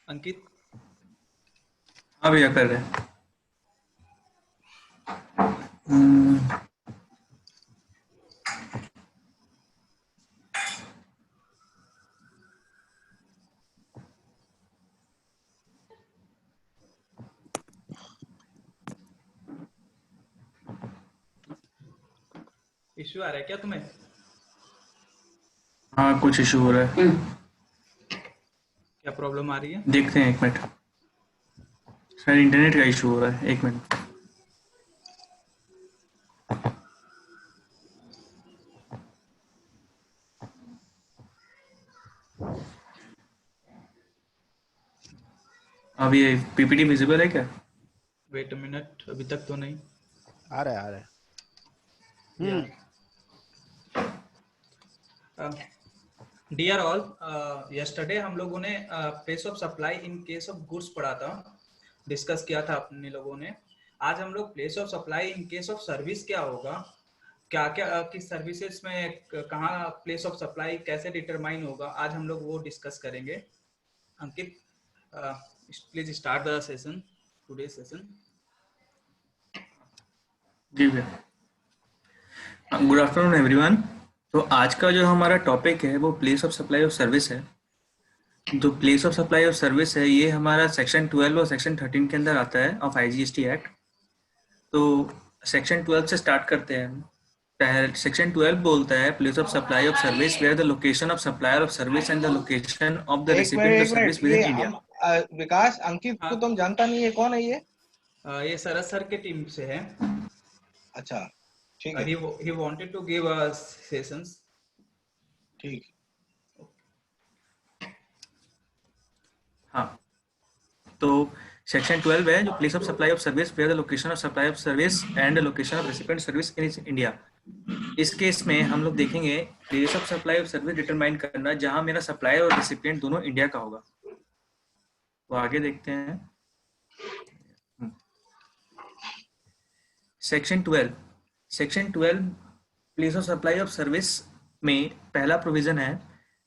अंकित। हाँ भैया कर रहे हैं। इश्यू आ रहा है क्या तुम्हें? हाँ कुछ इशू हो रहा है। क्या प्रॉब्लम आ रही है? देखते हैं, एक मिनट। शायद इंटरनेट का इशू हो रहा है, एक मिनट। अब ये पीपीटी विजिबल है क्या? वेट अ मिनट, अभी तक तो नहीं। आ रहा है। या डियर ऑल, यस्टरडे हम लोगों ने place of supply in case of goods पढ़ा था, डिस्कस किया था अपने लोगों ने। आज हम लोग place of supply in case of service क्या होगा, क्या क्या किस सर्विसेज में कहाँ प्लेस ऑफ सप्लाई कैसे डिटरमाइन होगा, आज हम लोग वो डिस्कस करेंगे। Ankit, please start the session, today session. जी भैया। Good afternoon everyone. तो आज का जो हमारा टॉपिक है वो place of supply of service है। जो place of supply of service है ये हमारा सेक्शन 12 और सेक्शन 13 के अंदर आता है ऑफ आईजीएसटी एक्ट। तो सेक्शन 12 से स्टार्ट करते हैं हम। पहले सेक्शन 12 बोलता है place of supply of service where the location of supplier of service and the location of the recipient of service within ये इंडिया। हम विकास अंकित को हाँ, तुम जानता नहीं है, कौन है ये? ये सरस सर के टीम से है। अच्छा ठीक है, he wanted to give us sessions. ठीक। हाँ, तो सेक्शन 12 है जो place of supply of service where the location of supply of service and the location of recipient service in India. इस केस में हम लोग देखेंगे place of supply of service determine करना जहां मेरा सप्लायर और रेसिपिएंट दोनों इंडिया का होगा। तो आगे देखते हैं। Section 12 place of supply of service में पहला प्रोविजन है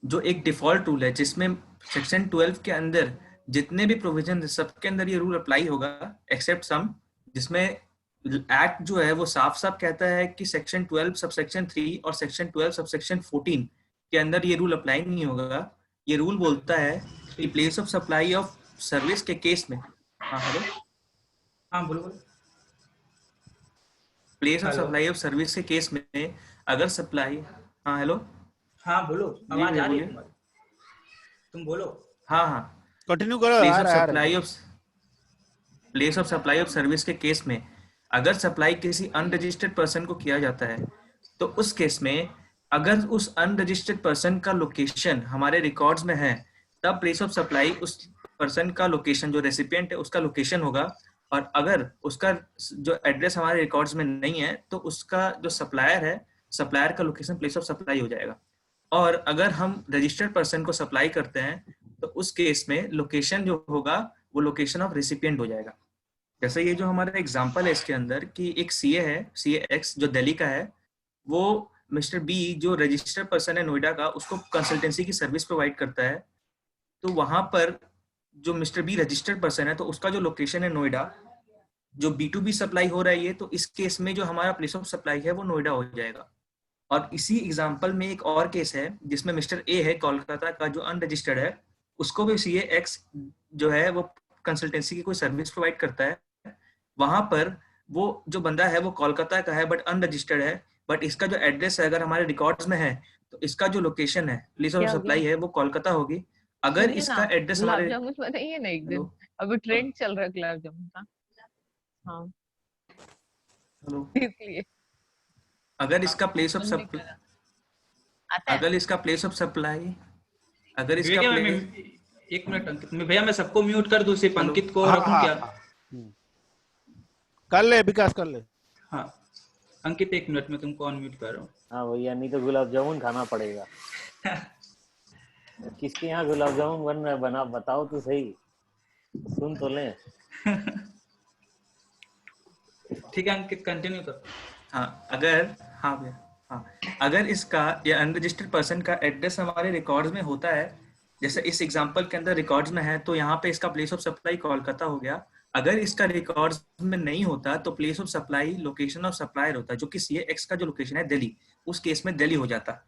जो एक डिफॉल्ट रूल है, जिसमें सेक्शन 12 के अंदर जितने भी प्रोविजन सबके अंदर ये रूल अप्लाई होगा एक्सेप्ट सम, जिसमें एक्ट जो है वो साफ साफ कहता है कि सेक्शन 12 सबसेक्शन 3 और सेक्शन 12 सबसेक्शन 14 के अंदर ये रूल अप्लाई नहीं होगा। ये रूल बोलता है कि place of supply of service के केस में, हाँ हेलो, हाँ बोलो बोलो। Place of hello, supply of service के केस में अगर सप्लाई, हाँ हेलो, हाँ बोलो, जी आवाज भैया आ रही है बोलिए। तुम्हारी, तुम बोलो। हाँ हाँ, कंटिन्यू करो। प्लेस आ ऑफ रहा है सप्लाई ऑफ सर्विस के केस में अगर सप्लाई किसी अनरजिस्टर्ड पर्सन को किया जाता है तो उस केस में अगर उस अनरजिस्टर्ड पर्सन का लोकेशन हमारे रिकॉर्ड्स में है तब प्लेस ऑफ सप्लाई उस पर्सन का लोकेशन, जो रेसिपिएंट है उसका लोकेशन होगा। और अगर उसका जो एड्रेस हमारे रिकॉर्ड्स में नहीं है तो उसका जो सप्लायर है, सप्लायर का लोकेशन प्लेस ऑफ सप्लाई हो जाएगा। और अगर हम रजिस्टर्ड पर्सन को सप्लाई करते हैं तो उस केस में लोकेशन जो होगा वो लोकेशन ऑफ रेसिपिएंट हो जाएगा। जैसे ये जो हमारा एग्जांपल है इसके अंदर कि एक सीए है, सीए एक्स जो दिल्ली का है, वो मिस्टर बी जो रजिस्टर्ड पर्सन है नोएडा का, उसको कंसल्टेंसी की सर्विस प्रोवाइड करता है। तो वहां पर जो मिस्टर बी रजिस्टर्ड पर्सन है तो उसका जो लोकेशन है नोएडा, जो B2B सप्लाई हो रहा है ये, तो इस केस में जो हमारा प्लेस ऑफ सप्लाई है वो नोएडा हो जाएगा। और इसी एग्जांपल में एक और केस है जिसमें मिस्टर ए है कोलकाता का जो अनरजिस्टर्ड है, उसको भी सीए एक्स जो है वो कंसल्टेंसी की कोई सर्विस प्रोवाइड करता है। वहां पर वो जो बंदा है वो कोलकाता का है बट अनरजिस्टर्ड है, बट इसका जो एड्रेस है अगर हमारे रिकॉर्ड्स में है तो इसका जो लोकेशन है प्लेस ऑफ क्या हो गया? सप्लाई है वो कोलकाता होगी। अगर सुनिए इसका ना, एड्रेस गुलाब हमारे, जामुन बनाइए ना एक हेलो दिन। अभी ट्रेंड चल रहा है गुलाब जामुन का। हाँ, हेलो, इसलिए अगर इसका प्लेस ऑफ बंद नहीं सप्लाई, करा आता है। अगर इसका प्लेस ऑफ सप्लाई, अगर इसका भैया मैं प्लेस, एक मिनट अंकित, भैया मैं सबको म्यूट कर दूं, सिर्फ हेलो, अंकित को हाँ रखूं हाँ क्या? हाँ। कर ले विकास, कर ले। हाँ अंकित, एक मिनट में तुमको अनम्यूट कर रहा हूँ। हाँ भैया, नहीं तो गुलाब जामुन खाना पड़ेगा। किसके यहाँ गुलाब जामुन बन रहा है, बना बताओ तो सही, सुन तो लें। ठीक है अंकित, कंटिन्यू करो। हाँ अगर, हाँ भैया, हाँ अगर इसका या अनरजिस्टर्ड पर्सन का एड्रेस हमारे रिकॉर्ड्स में होता है जैसे इस एग्जांपल के अंदर रिकॉर्ड्स में है तो यहाँ पे इसका प्लेस ऑफ सप्लाई कोलकाता हो गया। अगर इसका रिकॉर्ड्स में नहीं होता तो place of supply location of supplier होता, जो कि CAX का जो लोकेशन है दिल्ली, उस केस में दिल्ली हो जाता।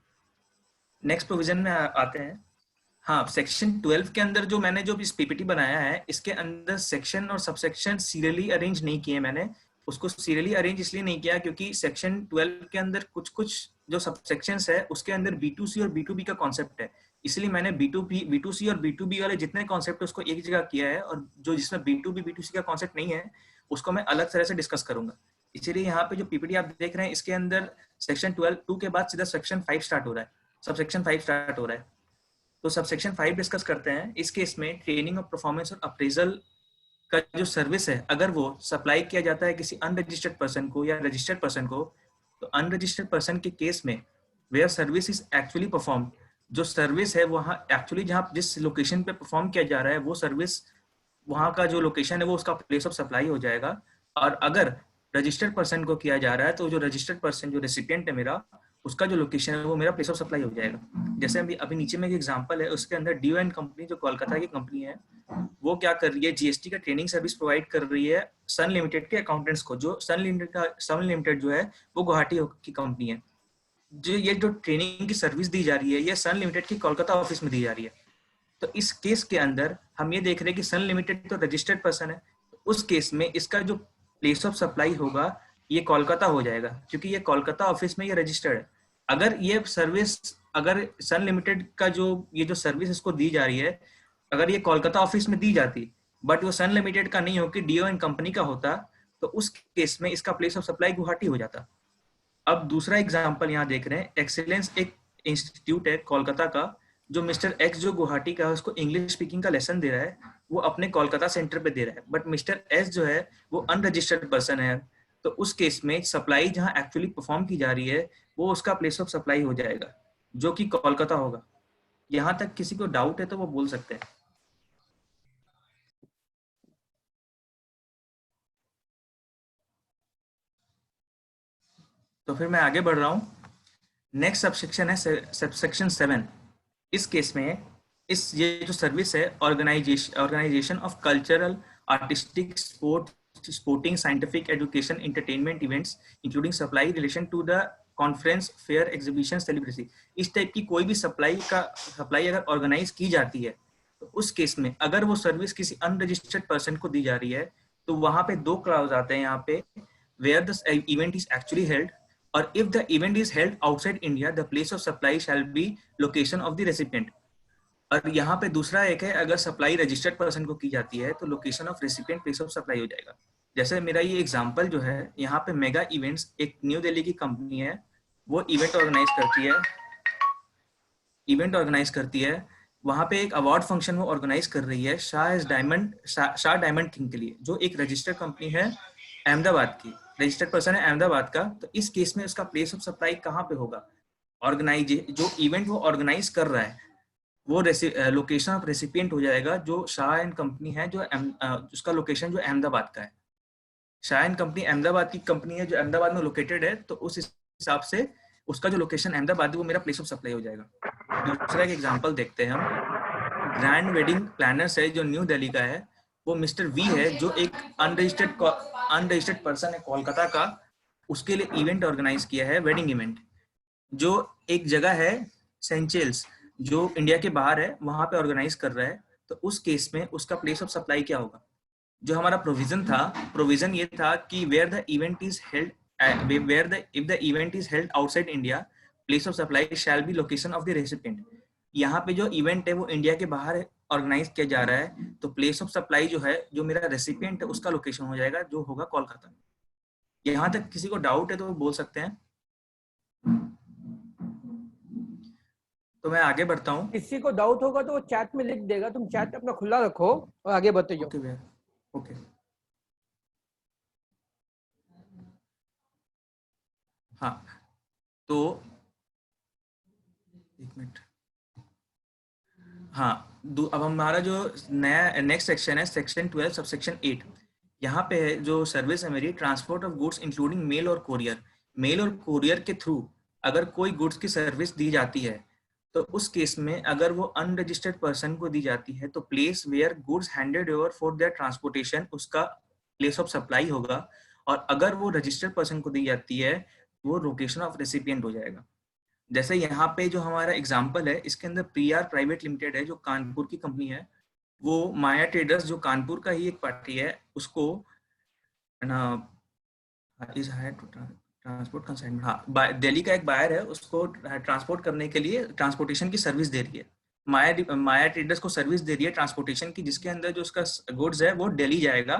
नेक्स्ट प्रोविजन में आते हैं। हाँ, सेक्शन 12 के अंदर जो मैंने जो इस PPT बनाया है, इसके अंदर सेक्शन और सबसेक्शन सीरियली अरेंज नहीं किए मैंने। उसको सीरियली अरेंज इसलिए नहीं किया क्योंकि सेक्शन 12 के अंदर कुछ कुछ जो सबसेक्शंस है उसके अंदर B2C और B2B का कॉन्सेप्ट है, इसलिए मैंने B2C और B2B वाले जितने कॉन्सेप्ट है उसको एक जगह किया है, और जो जिसमें B2B B2C का कॉन्सेप्ट नहीं है उसको मैं अलग तरह से डिस्कस करूंगा। इसीलिए यहाँ पे जो PPT आप देख रहे हैं इसके अंदर सेक्शन 12 के बाद सीधा सेक्शन 5 स्टार्ट हो रहा है, सबसेक्शन 5 स्टार्ट हो रहा है। तो सबसेक्शन 5 डिस्कस करते हैं। इस केस में ट्रेनिंग और परफॉर्मेंस और अप्रेजल का जो सर्विस है, अगर वो सप्लाई किया जाता है किसी अनरजिस्टर्ड पर्सन को या रजिस्टर्ड पर्सन को, तो अनरजिस्टर्ड पर्सन के केस में where service is actually perform, जो सर्विस है वहाँ एक्चुअली जहाँ जिस लोकेशन पे परफॉर्म किया जा रहा है वो सर्विस, वहाँ का जो लोकेशन है वो उसका प्लेस ऑफ सप्लाई हो जाएगा। और अगर रजिस्टर्ड पर्सन को किया जा रहा है तो जो रजिस्टर्ड पर्सन जो रेसिपिएंट है मेरा, उसका जो लोकेशन है वो मेरा प्लेस ऑफ सप्लाई हो जाएगा। जैसे अभी नीचे में एक एग्जांपल है, उसके अंदर DON कंपनी जो कोलकाता की कंपनी है वो क्या कर रही है, GST का ट्रेनिंग सर्विस प्रोवाइड कर रही है सन लिमिटेड के अकाउंटेंट्स को। जो सन लिमिटेड जो है वो गुवाहाटी की कंपनी है। जो ये जो ट्रेनिंग की सर्विस दी जा रही है ये सन लिमिटेड की कोलकाता ऑफिस में दी जा रही है। तो इस केस के अंदर हम ये देख रहे हैं कि सन लिमिटेड तो रजिस्टर्ड पर्सन है, तो उस केस में इसका जो प्लेस ऑफ सप्लाई होगा ये कोलकाता हो जाएगा, क्योंकि ये कोलकाता ऑफिस में ये रजिस्टर्ड है। अगर ये सर्विस, अगर सन लिमिटेड का जो ये जो सर्विस इसको दी जा रही है, अगर ये कोलकाता ऑफिस में दी जाती बट वो सन लिमिटेड का नहीं होकर DON कंपनी का होता, तो उस केस में इसका प्लेस ऑफ सप्लाई गुवाहाटी हो जाता। अब दूसरा एग्जांपल यहाँ देख रहे हैं, एक्सीलेंस एक इंस्टीट्यूट है कोलकाता का, जो मिस्टर X जो गुवाहाटी का है उसको इंग्लिश स्पीकिंग का लेसन दे रहा है, वो अपने कोलकाता सेंटर पे दे रहा है, बट मिस्टर S जो है वो अनरजिस्टर्ड पर्सन है। तो उस केस में सप्लाई जहाँ एक्चुअली परफॉर्म की जा रही है वो उसका प्लेस ऑफ सप्लाई हो जाएगा, जो कि कोलकाता होगा। यहाँ तक किसी को डाउट है तो वो बोल सकते हैं। तो फिर मैं आगे बढ़ रहा हूँ। नेक्स्ट सबसेक्शन है सबसेक्शन 7। इस केस में ये जो सर्विस है organisation of cultural, artistic, sporting, scientific, education, entertainment events including supply relation to the conference, fair, exhibition, celebrity. इस टाइप की कोई भी सप्लाई अगर ऑर्गेनाइज की जाती है तो उस केस में अगर वो सर्विस किसी अनरजिस्टर्ड पर्सन को दी जा रही है तो वहां पे 2 क्लाउज आते हैं यहाँ पे, where the event is actually held, और if the event is held outside India, the place of supply shall be location of the recipient। और यहाँ पे दूसरा एक है, अगर सप्लाई रजिस्टर्ड पर्सन को की जाती है तो location of recipient place of supply हो जाएगा। जैसे मेरा ये एग्जांपल जो है, यहाँ पे मेगा इवेंट्स एक न्यू दिल्ली की कंपनी है, वो इवेंट ऑर्गेनाइज करती है। वहाँ पे एक अवार्ड फंक्शन वो ऑर्गेनाइज कर रही है शाह डायमंड किंग के लिए, जो एक रजिस्टर्ड कंपनी है अहमदाबाद की, रजिस्टर्ड पर्सन है अहमदाबाद का। तो इस केस में उसका प्लेस ऑफ सप्लाई कहाँ पे होगा, जो इवेंट वो ऑर्गेनाइज कर रहा है वो लोकेशन ऑफ रेसिपिएंट हो जाएगा, जो शाह एंड कंपनी है, जो उसका लोकेशन जो अहमदाबाद का है। शाह एंड कंपनी अहमदाबाद की कंपनी है जो अहमदाबाद में लोकेटेड है, तो उस हिसाब से उसका जो लोकेशन अहमदाबाद है वो मेरा प्लेस ऑफ सप्लाई हो जाएगा। दूसरा एक एग्जांपल देखते हैं हम। ग्रैंड वेडिंग प्लानर्स है जो न्यू दिल्ली का है, वो मिस्टर V है जो एक अनरजिस्टर्ड पर्सन है कोलकाता का, उसके लिए इवेंट ऑर्गेनाइज किया है, वेडिंग इवेंट, जो एक जगह है सेंचेल्स जो इंडिया के बाहर है, वहां पे ऑर्गेनाइज कर रहा है। तो उस केस में उसका प्लेस ऑफ सप्लाई क्या होगा? जो हमारा प्रोविजन ये था कि where the event is held if the event is held outside India, place of supply shall be location of the recipient। यहाँ पे जो इवेंट है वो इंडिया के बाहर ऑर्गेनाइज किया जा रहा है, तो प्लेस ऑफ सप्लाई जो है, जो मेरा रेसिपिएंट है उसका लोकेशन हो जाएगा, जो होगा कोलकाता। यहाँ तक किसी को डाउट है तो वो बोल सकते हैं। तो मैं आगे बढ़ता हूँ। किसी को डाउट होगा तो वो चैट में लिख देगा, तुम चैट अपना खुला रखो और आगे बताइए। ओके भैया, ओके। हाँ, तो एक मिनट। हाँ, अब हमारा जो नया नेक्स्ट सेक्शन है सेक्शन 12 सबसेक्शन 8। यहाँ पे है जो सर्विस है मेरी, transport of goods including mail और कोरियर। मेल और कोरियर के थ्रू अगर कोई गुड्स की सर्विस दी जाती है तो उस केस में अगर वो अनरजिस्टर्ड पर्सन को दी जाती है तो place where goods handed over for their transportation उसका प्लेस ऑफ सप्लाई होगा, और अगर वो रजिस्टर्ड पर्सन को दी जाती है वो लोकेशन ऑफ रेसिपिएंट हो जाएगा। जैसे यहाँ पे जो हमारा एग्जांपल है इसके अंदर पीआर प्राइवेट लिमिटेड है जो कानपुर की कंपनी है, वो माया ट्रेडर्स जो कानपुर का ही एक पार्टी है उसको ट्रांसपोर्ट कंसाइनमेंट, हाँ, दिल्ली का एक बायर है उसको ट्रांसपोर्ट करने के लिए ट्रांसपोर्टेशन की सर्विस दे रही है। माया ट्रेडर्स को सर्विस दे रही है ट्रांसपोर्टेशन की, जिसके अंदर जो उसका गुड्स है वो दिल्ली जाएगा।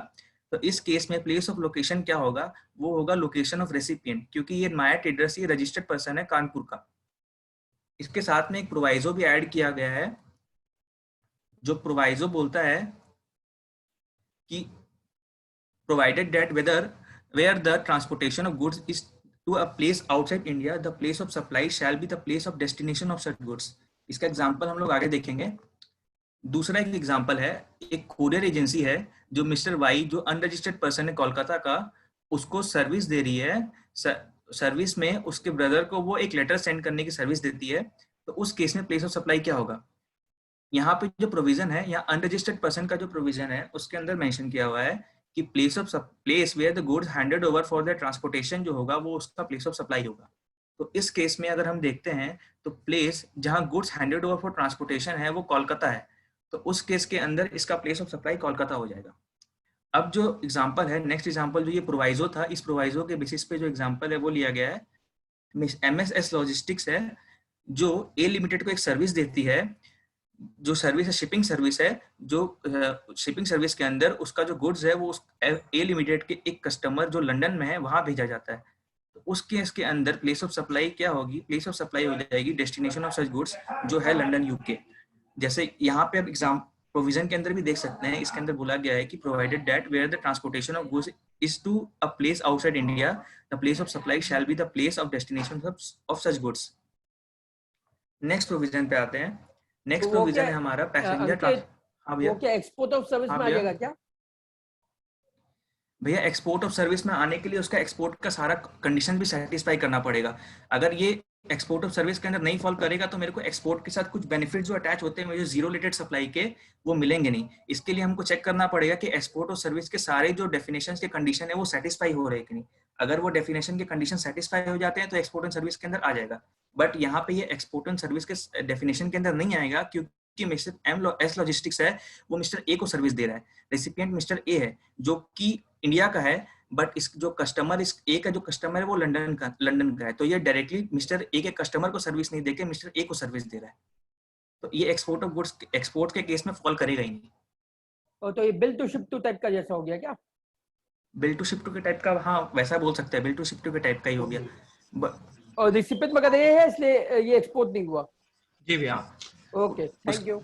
तो इस केस में प्लेस ऑफ लोकेशन क्या होगा, वो होगा लोकेशन ऑफ रेसिपिएंट, क्योंकि ये माया ट्रेडर्स ये रजिस्टर्ड पर्सन है कानपुर का। इसके साथ में एक प्रोवाइजो भी ऐड किया गया है, जो प्रोवाइजो बोलता है कि provided that where the transportation of goods is to a place outside India, the place of supply shall be the place of destination of such goods। इसका एग्जांपल हम लोग आगे देखेंगे। दूसरा एक एग्जांपल है, एक कोरियर एजेंसी है जो मिस्टर वाई जो अनरजिस्टर्ड पर्सन है कोलकाता का, उसको सर्विस दे रही है। सर्विस में उसके ब्रदर को वो एक लेटर सेंड करने की सर्विस देती है। तो उस केस में प्लेस ऑफ सप्लाई क्या होगा, यहाँ पे जो प्रोविजन है, यहाँ अनरजिस्टर्ड पर्सन का जो प्रोविजन है उसके अंदर मेंशन किया हुआ है कि place where the goods handed over for the transportation जो होगा वो उसका प्लेस ऑफ सप्लाई होगा। तो इस केस में अगर हम देखते हैं तो प्लेस जहां goods handed over for transportation है वो कोलकाता है, तो उस केस के अंदर इसका प्लेस ऑफ सप्लाई कोलकाता हो जाएगा। अब जो एग्जांपल है, नेक्स्ट एग्जांपल जो ये प्रोवाइजो था, इस प्रोवाइजो के बेसिस पे जो एग्जांपल है वो लिया गया है। एमएसएस लॉजिस्टिक्स है जो ए लिमिटेड को एक सर्विस देती है, जो सर्विस है शिपिंग सर्विस है, जो शिपिंग सर्विस के अंदर उसका जो गुड्स है वो ए लिमिटेड के एक कस्टमर जो लंदन में है वहां भेजा जाता है। तो उस केस के अंदर प्लेस ऑफ सप्लाई क्या होगी, प्लेस ऑफ सप्लाई हो जाएगी डेस्टिनेशन ऑफ सच गुड्स जो है लंदन यूके। जैसे यहाँ पे अब एग्जाम प्रोविजन के अंदर भी देख सकते हैं, इसके अंदर बोला गया है कि provided that where the transportation of goods is to a place outside India, the place of supply shall be the place of destination of such goods. Next provision पे आते हैं। नेक्स्ट तो प्रोविजन है हमारा पैसेंजर। हाँ भैया, वो क्या एक्सपोर्ट ऑफ सर्विस हाँ में आ भैया। जाएगा क्या? भैया एक्सपोर्ट ऑफ सर्विस में आने के लिए उसका एक्सपोर्ट का सारा कंडीशन भी सेटिस्फाई करना पड़ेगा। अगर ये एक्सपोर्ट ऑफ सर्विस के अंदर नहीं फॉल करेगा तो मेरे को एक्सपोर्ट के साथ कुछ बेनिफिट जो अटैच होते हैं मुझे जीरो रेटेड सप्लाई के वो मिलेंगे नहीं। इसके लिए हमको चेक करना पड़ेगा कि एक्सपोर्ट ऑफ सर्विस के सारे जो डेफिनेशन के कंडीशन है वो सेटिस्फाई हो रहे हैं कि नहीं। अगर वो डेफिनेशन के कंडीशन सेटिस्फाई हो जाते हैं तो एक्सपोर्ट एंड सर्विस के अंदर आ जाएगा। बट यहाँ पे ये एक्सपोर्ट एंड सर्विस के डेफिनेशन के अंदर नहीं आएगा, क्योंकि मिस्टर एस लॉजिस्टिक्स है वो मिस्टर ए को सर्विस दे रहा है, रेसिपिएंट मिस्टर ए है जो कि इंडिया का है, बट इस जो कस्टमर इस ए का जो कस्टमर है वो लंदन का है। तो ये डायरेक्टली मिस्टर ए के कस्टमर को सर्विस नहीं देके मिस्टर ए को सर्विस दे रहा है। तो ये एक्सपोर्ट ऑफ गुड्स एक्सपोर्ट के केस में फॉल करेगा ही नहीं। तो ये bill to ship to type का जैसा हो गया क्या? बिल टू शिप टू के टाइप का, हाँ वैसा बोल सकते हैं, बिल टू शिप टू के टाइप का ही हो गया। और रिसिपिएंट मगर ये है इसलिए ये एक्सपोर्ट नहीं हुआ। जी भैया। Okay, thank you.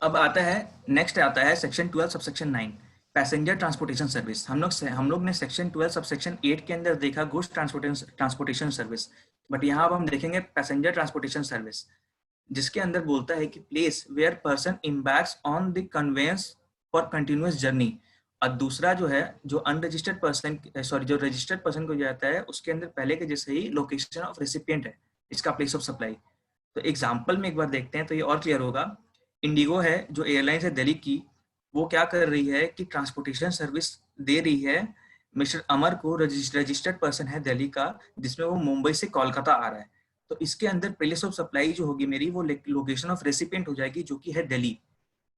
अब आता है नेक्स्ट आता है section 12 subsection 9 passenger transportation service. हम लोग ने सेक्शन 12 सबसेक्शन 8 के अंदर देखा गुड्स ट्रांसपोर्टेशन सर्विस, बट यहाँ अब हम देखेंगे पैसेंजर ट्रांसपोर्टेशन सर्विस, जिसके अंदर बोलता है कि place where person embarks on the conveyance for continuous journey. और दूसरा जो है जो अनरजिस्टर्ड पर्सन जो रजिस्टर्ड पर्सन को जाता है उसके अंदर पहले के जैसे ही लोकेशन ऑफ रेसिपिएंट है इसका प्लेस ऑफ सप्लाई। तो एग्जाम्पल में एक बार देखते हैं तो ये और क्लियर होगा। इंडिगो है जो एयरलाइंस है दिल्ली की, वो क्या कर रही है कि ट्रांसपोर्टेशन सर्विस दे रही है मिस्टर अमर को, रजिस्टर्ड पर्सन है दिल्ली का, जिसमें वो मुंबई से कोलकाता आ रहा है। तो इसके अंदर प्लेस ऑफ सप्लाई जो होगी मेरी वो लोकेशन ऑफ रेसिपिएंट हो जाएगी जो कि है दिल्ली।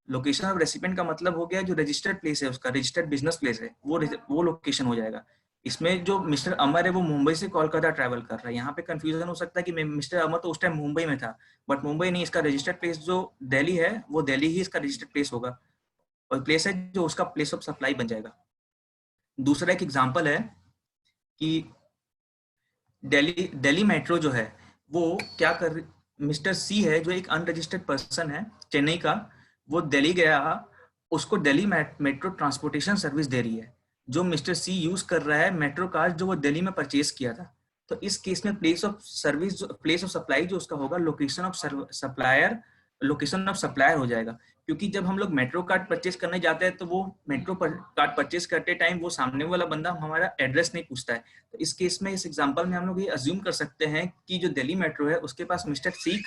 लोकेशन ऑफ रेसिपिएंट का मतलब हो गया जो रजिस्टर्ड प्लेस है उसका रजिस्टर्ड बिजनेस प्लेस है वो लोकेशन हो जाएगा। इसमें जो मिस्टर अमर है वो मुंबई से कोलकाता ट्रैवल कर रहा है। यहाँ पे कंफ्यूजन हो सकता है कि मिस्टर अमर तो उस टाइम मुंबई में था, बट मुंबई नहीं, इसका रजिस्टर्ड प्लेस जो दिल्ली है वो दिल्ली ही इसका रजिस्टर्ड प्लेस होगा और प्लेस है जो उसका प्लेस ऑफ सप्लाई बन जाएगा। दूसरा एक एग्जांपल है कि दिल्ली मेट्रो जो है वो क्या कर, मिस्टर सी है जो एक अनरजिस्टर्ड पर्सन है चेन्नई का, वो दिल्ली गया, उसको दिल्ली मेट्रो ट्रांसपोर्टेशन सर्विस दे रही है जो मिस्टर सी यूज कर रहा है मेट्रो कार्ड जो वो दिल्ली में परचेज किया था। तो इस केस में place of service place of supply जो उसका होगा location of supplier location of supplier हो जाएगा, क्योंकि जब हम लोग मेट्रो कार्ड परचेज करने जाते हैं तो वो मेट्रो कार्ड परचेज करते टाइम वो सामने वाला बंदा हमारा एड्रेस नहीं पूछता है। तो इस केस में, इस एग्जांपल में हम लोग ये अज्यूम कर सकते हैं कि जो दिल्ली मेट्रो है उसके पास मिस्टर सी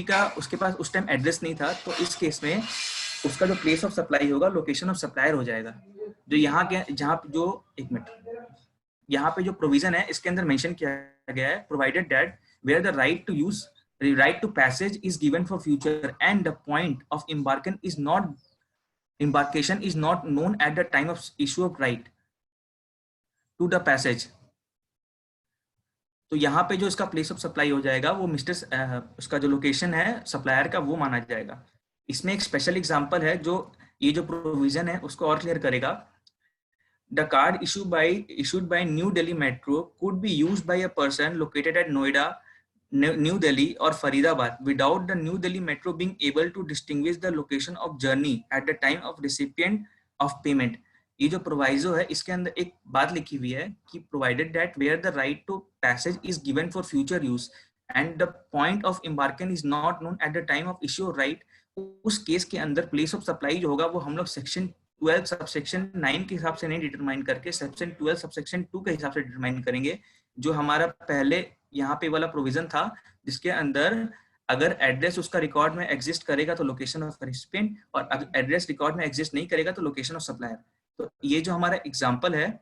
का उसके पास उस टाइम एड्रेस नहीं था। तो इस केस में उसका जो प्लेस ऑफ सप्लाई होगा लोकेशन ऑफ सप्लायर हो जाएगा। जो यहाँ के जहाँ जो एक मिनट यहाँ पे जो प्रोविजन है इसके अंदर मेंशन किया गया है, provided that where the right to passage is given for future and the point of embarkation is not known at the time of issue of right to the passage। तो यहाँ पे जो इसका प्लेस ऑफ सप्लाई हो जाएगा वो उसका जो लोकेशन है सप्लायर का वो माना जाएगा। इसमें एक स्पेशल एग्जांपल है जो ये जो प्रोविजन है उसको और क्लियर करेगा। The card issued by New Delhi Metro could be used by a person located at Noida, New Delhi or Faridabad without the New Delhi Metro being able to distinguish the location of journey at the time of recipient of payment। ये जो proviso है इसके अंदर एक बात लिखी हुई है कि provided that where the right to passage is given for future use and the point of embarkation is not known at the time of issue of right, उस केस के अंदर प्लेस ऑफ सप्लाई जो होगा वो हम लोग section 12 subsection 9 के हिसाब से नहीं डिटरमाइन करके सेक्शन 12 सबसेक्शन 2 के हिसाब से डिटरमाइन करेंगे। जो हमारा पहले यहाँ पे वाला प्रोविजन था जिसके अंदर अगर एड्रेस उसका रिकॉर्ड में एग्जिस्ट करेगा तो लोकेशन ऑफ रेसिपिएंट, और अगर एड्रेस रिकॉर्ड में एग्जिस्ट नहीं करेगा तो लोकेशन ऑफ सप्लायर। तो ये जो हमारा एग्जाम्पल है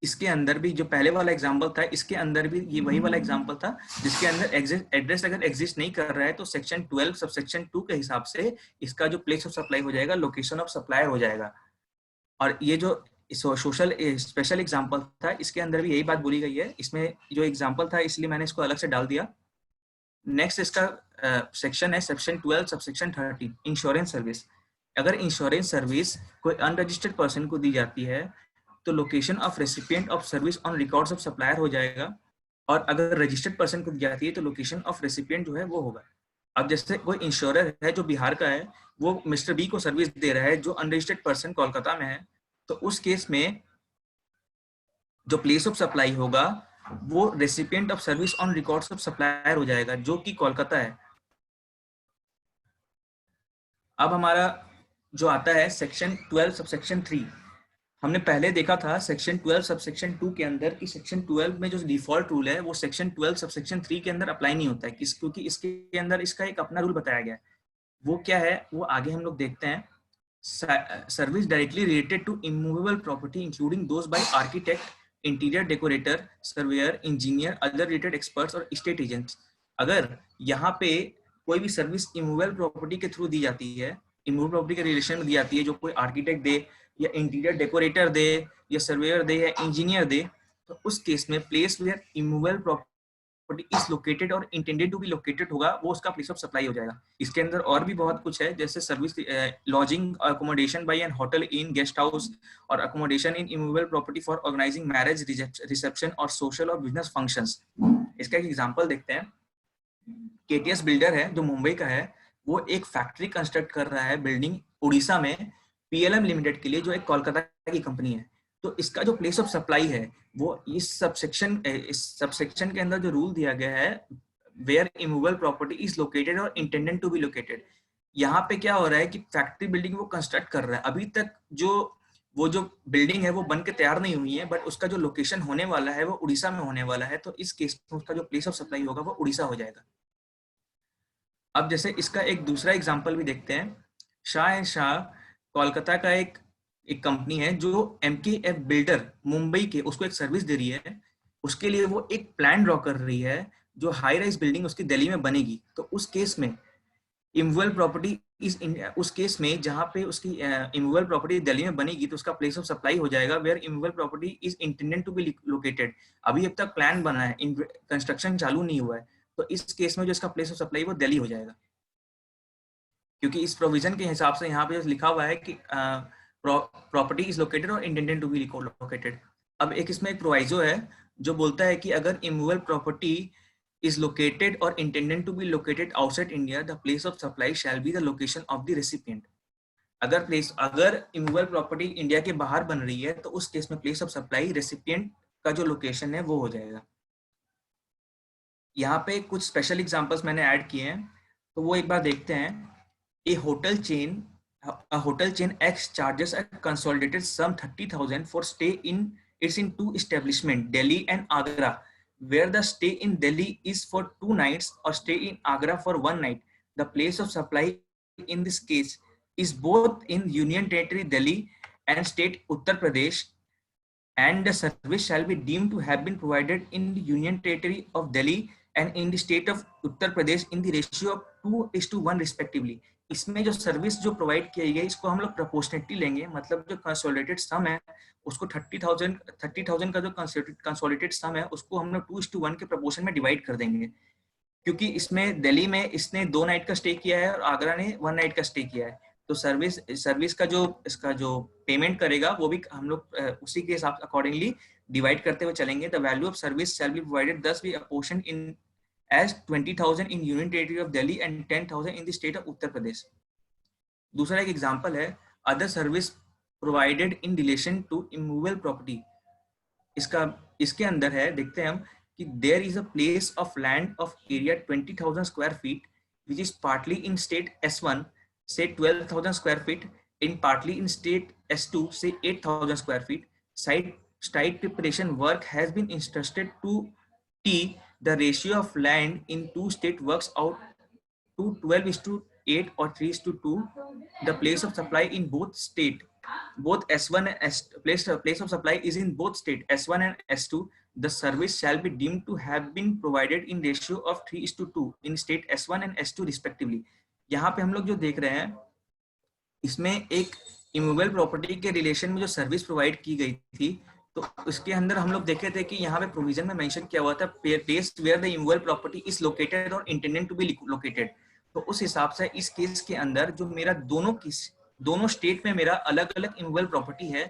इसके अंदर भी जो पहले वाला एग्जांपल था इसके अंदर भी ये वही वाला एग्जांपल था जिसके अंदर एड्रेस अगर एग्जिस्ट नहीं कर रहा है तो सेक्शन 12 सबसेक्शन 2 के हिसाब से इसका जो प्लेस ऑफ सप्लाई हो जाएगा लोकेशन ऑफ सप्लायर हो जाएगा। और ये जो सोशल स्पेशल एग्जांपल था इसके अंदर भी यही बात बोली गई है। इसमें जो एग्जांपल था इसलिए मैंने इसको अलग से डाल दिया। नेक्स्ट इसका सेक्शन है सेक्शन 12 सबसेक्शन 13 इंश्योरेंस सर्विस। अगर इंश्योरेंस सर्विस कोई अनरजिस्टर्ड पर्सन को दी जाती है तो location of recipient of service on records of supplier हो जाएगा, और अगर रजिस्टर्ड पर्सन को दी जाती है तो लोकेशन ऑफ रेसिपिएंट जो है वो होगा। अब जैसे कोई इंश्योरर है जो बिहार का है वो मिस्टर बी को सर्विस दे रहा है जो अनरजिस्टर्ड पर्सन कोलकाता में है, तो उस केस में जो प्लेस ऑफ सप्लाई होगा वो recipient of service on records of supplier हो जाएगा जो कि कोलकाता है। अब हमारा जो आता है सेक्शन 12 सबसेक्शन 3। हमने पहले देखा था सेक्शन 12 सबसेक्शन 2 के अंदर कि सेक्शन 12 में जो डिफॉल्ट रूल है वो सेक्शन 12 सबसेक्शन 3 के अंदर अप्लाई नहीं होता है, क्योंकि इसके अंदर इसका एक अपना रूल बताया गया है। वो क्या है वो आगे हम लोग देखते हैं। Service directly related to immovable property including those by architect, interior decorator, surveyor, engineer, other related experts और स्टेट एजेंट्स। अगर यहाँ पे कोई भी सर्विस इमूवेबल प्रॉपर्टी के थ्रू दी जाती है, इमूवेबल प्रॉपर्टी के रिलेशन में दी जाती है, जो कोई आर्किटेक्ट दे या इंटीरियर डेकोरेटर दे या सर्वेयर दे या इंजीनियर दे, तो उस केस में place where immovable property is located और इंटेंडेड टू बी लोकेटेड होगा वो उसका प्लेस ऑफ सप्लाई हो जाएगा। इसके अंदर और भी बहुत कुछ है जैसे service lodging accommodation by an hotel in guest house और accommodation in immovable property for organising marriage reception और सोशल और बिजनेस फंक्शंस। इसका एक एग्जांपल देखते हैं। केटीएस बिल्डर है जो मुंबई का है, वो एक फैक्ट्री कंस्ट्रक्ट कर रहा है बिल्डिंग उड़ीसा में पीएलएम लिमिटेड के लिए जो एक कोलकाता की कंपनी है। तो इसका जो प्लेस ऑफ सप्लाई है वो इस सबसेक्शन के अंदर जो रूल दिया गया है where immovable property is located और इंटेंडेड टू बी लोकेटेड। यहाँ पे क्या हो रहा है कि फैक्ट्री बिल्डिंग वो कंस्ट्रक्ट कर रहा है, अभी तक जो बिल्डिंग है वो बन के तैयार नहीं हुई है, बट उसका जो लोकेशन होने वाला है वो उड़ीसा में होने वाला है। तो इस केस में उसका जो प्लेस ऑफ सप्लाई होगा वो उड़ीसा हो जाएगा। अब जैसे इसका एक दूसरा एग्जाम्पल भी देखते हैं। शाह एंड शाह कोलकाता का एक कंपनी है जो MKF बिल्डर मुंबई के उसको एक सर्विस दे रही है। उसके लिए वो एक प्लान ड्रॉ कर रही है जो हाई राइज बिल्डिंग उसकी दिल्ली में बनेगी। तो उस केस में इमूवेबल प्रॉपर्टी उस केस में जहाँ पे उसकी इमूवेबल प्रॉपर्टी दिल्ली में बनेगी तो उसका प्लेस ऑफ सप्लाई हो जाएगा where immovable property is intended to be located. अभी अब तक प्लान बना है, कंस्ट्रक्शन चालू नहीं हुआ है, तो इस केस में जो इसका प्लेस ऑफ सप्लाई वो दिल्ली हो जाएगा, क्योंकि इस प्रोविजन के हिसाब से यहाँ पे लिखा हुआ है कि प्रॉपर्टी इज लोकेटेड और इंटेंडेड टू बी लोकेटेड। अब एक इसमें एक प्रोवाइजो है जो बोलता है कि अगर immovable property is located or intended to be located outside India, the place of supply shall be the location of the recipient। अगर इमूवेबल प्रॉपर्टी इंडिया के बाहर बन रही है तो उस केस में प्लेस ऑफ सप्लाई रेसिपिएंट का जो लोकेशन है वो हो जाएगा। यहाँ पे कुछ स्पेशल एग्जांपल्स मैंने ऐड किए हैं, तो वो एक बार देखते हैं। A hotel chain X charges a consolidated sum 30,000 for stay in two establishment, Delhi and Agra, where the stay in Delhi is for 2 nights or stay in Agra for 1 night. The place of supply in this case is both in Union Territory Delhi and State Uttar Pradesh, and the service shall be deemed to have been provided in the Union Territory of Delhi and in the state of Uttar Pradesh in the ratio of 2:1 respectively. इसमें जो service जो provide की गई इसको हम लोग proportionately लेंगे, मतलब जो कंसोलिडेटेड सम है उसको 30,000 का जो कंसोलिडेटेड सम है उसको हम लोग 2:1 के प्रोपोर्शन में डिवाइड कर देंगे, क्योंकि इसमें दिल्ली में इसने 2 नाइट का स्टे किया है और आगरा ने 1 नाइट का स्टे किया है, तो सर्विस का जो इसका जो पेमेंट करेगा वो भी हम लोग उसी के हिसाब अकॉर्डिंगली डिवाइड करते हुए चलेंगे। The value of service shall be provided thus be apportion in as 20,000 in Union Territory of Delhi and 10,000 in the state of Uttar Pradesh. दूसरा एक एग्जांपल है other service provided in relation to immovable property. इसके अंदर है, देखते हैं हम कि there is a place of land of area 20,000 square feet which is partly in state S1 से 12,000 square feet, in partly in state S2 से 8,000 square feet. Site preparation work has been instructed to T. The ratio of land in two state works out to 12:8 or 3:2. The place of supply in both S1 and S2, place of supply is in both state S1 and S2. The service shall be deemed to have been provided in ratio of 3:2 in state S1 and S2 respectively. यहाँ पे हम लोग जो देख रहे हैं इसमें एक इमूवेबल प्रॉपर्टी के रिलेशन में जो सर्विस प्रोवाइड की गई थी, तो इसके अंदर हम लोग देखे थे कि यहाँ पे प्रोविजन में मेंशन किया हुआ था place where the immovable property is located और इंटेंडेड टू बी लोकेटेड। तो उस हिसाब से इस केस के अंदर जो मेरा दोनों स्टेट में मेरा अलग अलग इमूवेबल प्रॉपर्टी है,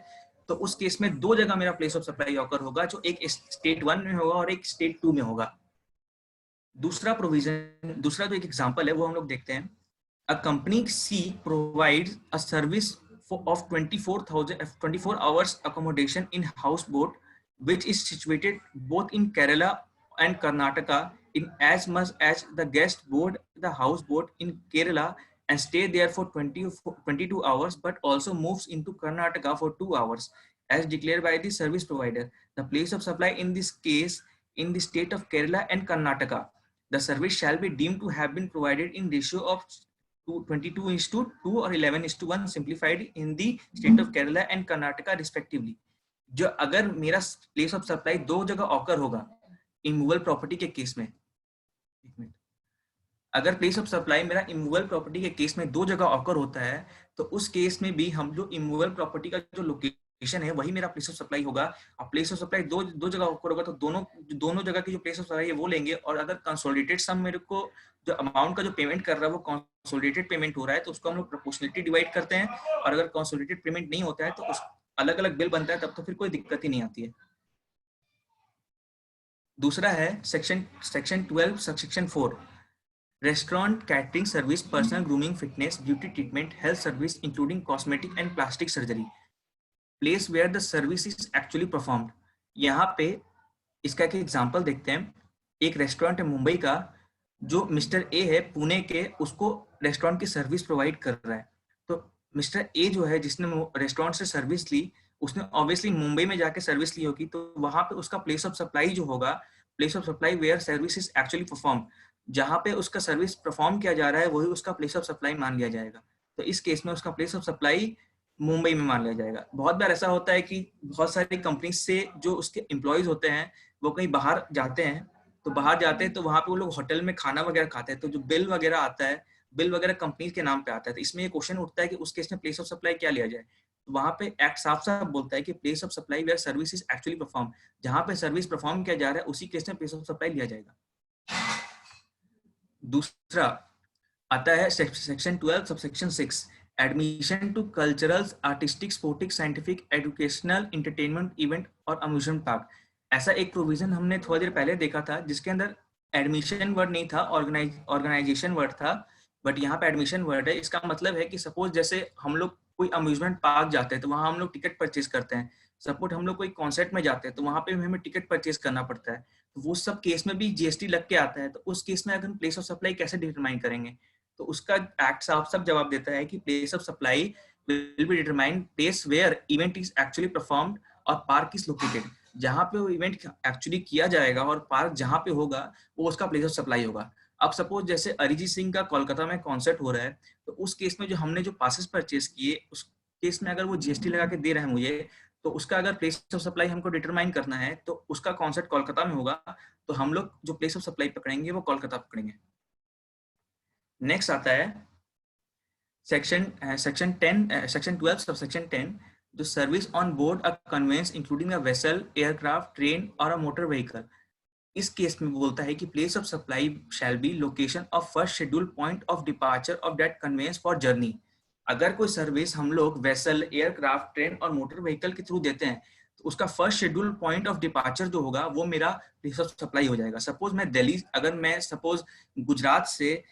तो उस केस में 2 जगह मेरा प्लेस ऑफ सप्लाई ऑकर होगा, जो एक स्टेट 1 में होगा और एक स्टेट 2 में होगा। दूसरा जो एक एग्जाम्पल है वो हम लोग देखते हैं। A company C provides a service of 24 hours accommodation in houseboat which is situated both in Kerala and Karnataka, in as much as the guest board the houseboat in Kerala and stay there for 22 hours but also moves into Karnataka for 2 hours as declared by the service provider. The place of supply in this case in the state of Kerala and Karnataka. The service shall be deemed to have been provided in ratio of 22:2 or 11:1 simplified in the state of Kerala and Karnataka respectively. जो अगर मेरा place of supply 2 जगह occur होगा immovable property के case में, अगर place of supply मेरा immovable property के केस में 2 जगह ऑकर होता है, तो उस केस में भी हम जो इमूवेबल प्रॉपर्टी का जो लोकेशन है वही मेरा प्लेस ऑफ सप्लाई होगा। और प्लेस ऑफ सप्लाई दो जगह ऑकर होगा तो दोनों जगह की जो प्लेस ऑफ सप्लाई है वो लेंगे। और अगर कंसोलिडेटेड सम मेरे को जो अमाउंट का जो पेमेंट कर रहा है वो कंसोलिडेटेड पेमेंट हो रहा है तो उसको हम लोग प्रोपोर्शनलिटी डिवाइड करते हैं, और अगर कंसोलिडेटेड पेमेंट नहीं होता है तो उस अलग अलग बिल बनता है, तब तो फिर कोई दिक्कत ही नहीं आती है। दूसरा है section 12 subsection 4 restaurant catering service personal grooming fitness beauty treatment health service including cosmetic and plastic surgery place where the service is actually performed. यहाँ पे इसका एक एग्जांपल देखते हैं। एक रेस्टोरेंट है मुंबई का, जो मिस्टर ए है पुणे के, उसको रेस्टोरेंट की सर्विस प्रोवाइड कर रहा है। तो मिस्टर ए जो है जिसने रेस्टोरेंट से सर्विस ली, उसने ऑब्वियसली मुंबई में जाके सर्विस ली होगी, तो वहां पे उसका प्लेस ऑफ सप्लाई जो होगा, place of supply where service is actually perform, जहां पे उसका सर्विस परफॉर्म किया जा रहा है वही उसका प्लेस ऑफ सप्लाई मान लिया जाएगा। तो इस केस में उसका प्लेस ऑफ सप्लाई मुंबई में मान लिया जाएगा। बहुत बार ऐसा होता है कि बहुत सारी कंपनी से जो उसके एम्प्लॉयज होते हैं वो कहीं बाहर जाते हैं, तो वहां पे वो लोग होटल में खाना वगैरह खाते हैं, तो जो बिल वगैरह आता है, बिल वगैरह कंपनी के नाम पे आता है। तो इसमें ये क्वेश्चन उठता है कि उस केस में प्लेस ऑफ सप्लाई क्या लिया जाए। तो वहां पे एक्ट साफ साफ बोलता है कि place of supply where service is actually perform, जहां पे सर्विस परफॉर्म किया जा रहा है उसी केस में प्लेस ऑफ सप्लाई लिया जाएगा। दूसरा आता है section 12 subsection 6 admission to cultural artistic sporting scientific educational entertainment event और अम्यूजमेंट पार्क। ऐसा एक प्रोविजन हमने थोड़ी देर पहले देखा था जिसके अंदर एडमिशन वर्ड नहीं था, ऑर्गेनाइजेशन वर्ड था, बट यहाँ पे एडमिशन वर्ड है। इसका मतलब है कि सपोज जैसे हम लोग कोई अम्यूजमेंट पार्क जाते हैं तो वहां हम लोग टिकट परचेज करते हैं। सपोज हम लोग कोई कॉन्सर्ट में जाते हैं तो वहां पे हमें टिकट परचेज करना पड़ता है, तो वो सब केस में भी जीएसटी लग के आता है। तो उस केस में अगर हम प्लेस ऑफ सप्लाई कैसे डिटरमाइन करेंगे, तो उसका एक्ट साफ सब जवाब देता है कि place of supply will be determined place where event is actually performed और पार्क is located। जहां पे वो इवेंट एक्चुअली किया जाएगा और पार्क जहां पे होगा वो उसका प्लेस ऑफ सप्लाई होगा। अब सपोज जैसे अरिजीत सिंह का कोलकाता में कॉन्सर्ट हो रहा है, तो उस केस में जो हमने जो पासेस परचेज किए उस केस में अगर वो जीएसटी लगा के दे रहे हैं मुझे, तो उसका अगर प्लेस ऑफ सप्लाई हमको डिटरमाइन करना है तो उसका कॉन्सर्ट कोलकाता में होगा, तो हम लोग जो प्लेस ऑफ सप्लाई पकड़ेंगे वो कोलकाता पकड़ेंगे। नेक्स्ट आता है सेक्शन 12 सबसेक्शन 10, जो service on board a conveyance including a vessel, aircraft, train और अ मोटर व्हीकल। इस केस में बोलता है कि place of supply shall be location of first schedule point of departure of that conveyance for journey. अगर कोई service हम लोग वेसल, एयरक्राफ्ट, ट्रेन और मोटर व्हीकल के थ्रू देते हैं तो उसका first schedule point of departure जो होगा वो मेरा प्लेस ऑफ सप्लाई हो जाएगा। सपोज मैं दिल्ली, अगर मैं सपोज गुजरात से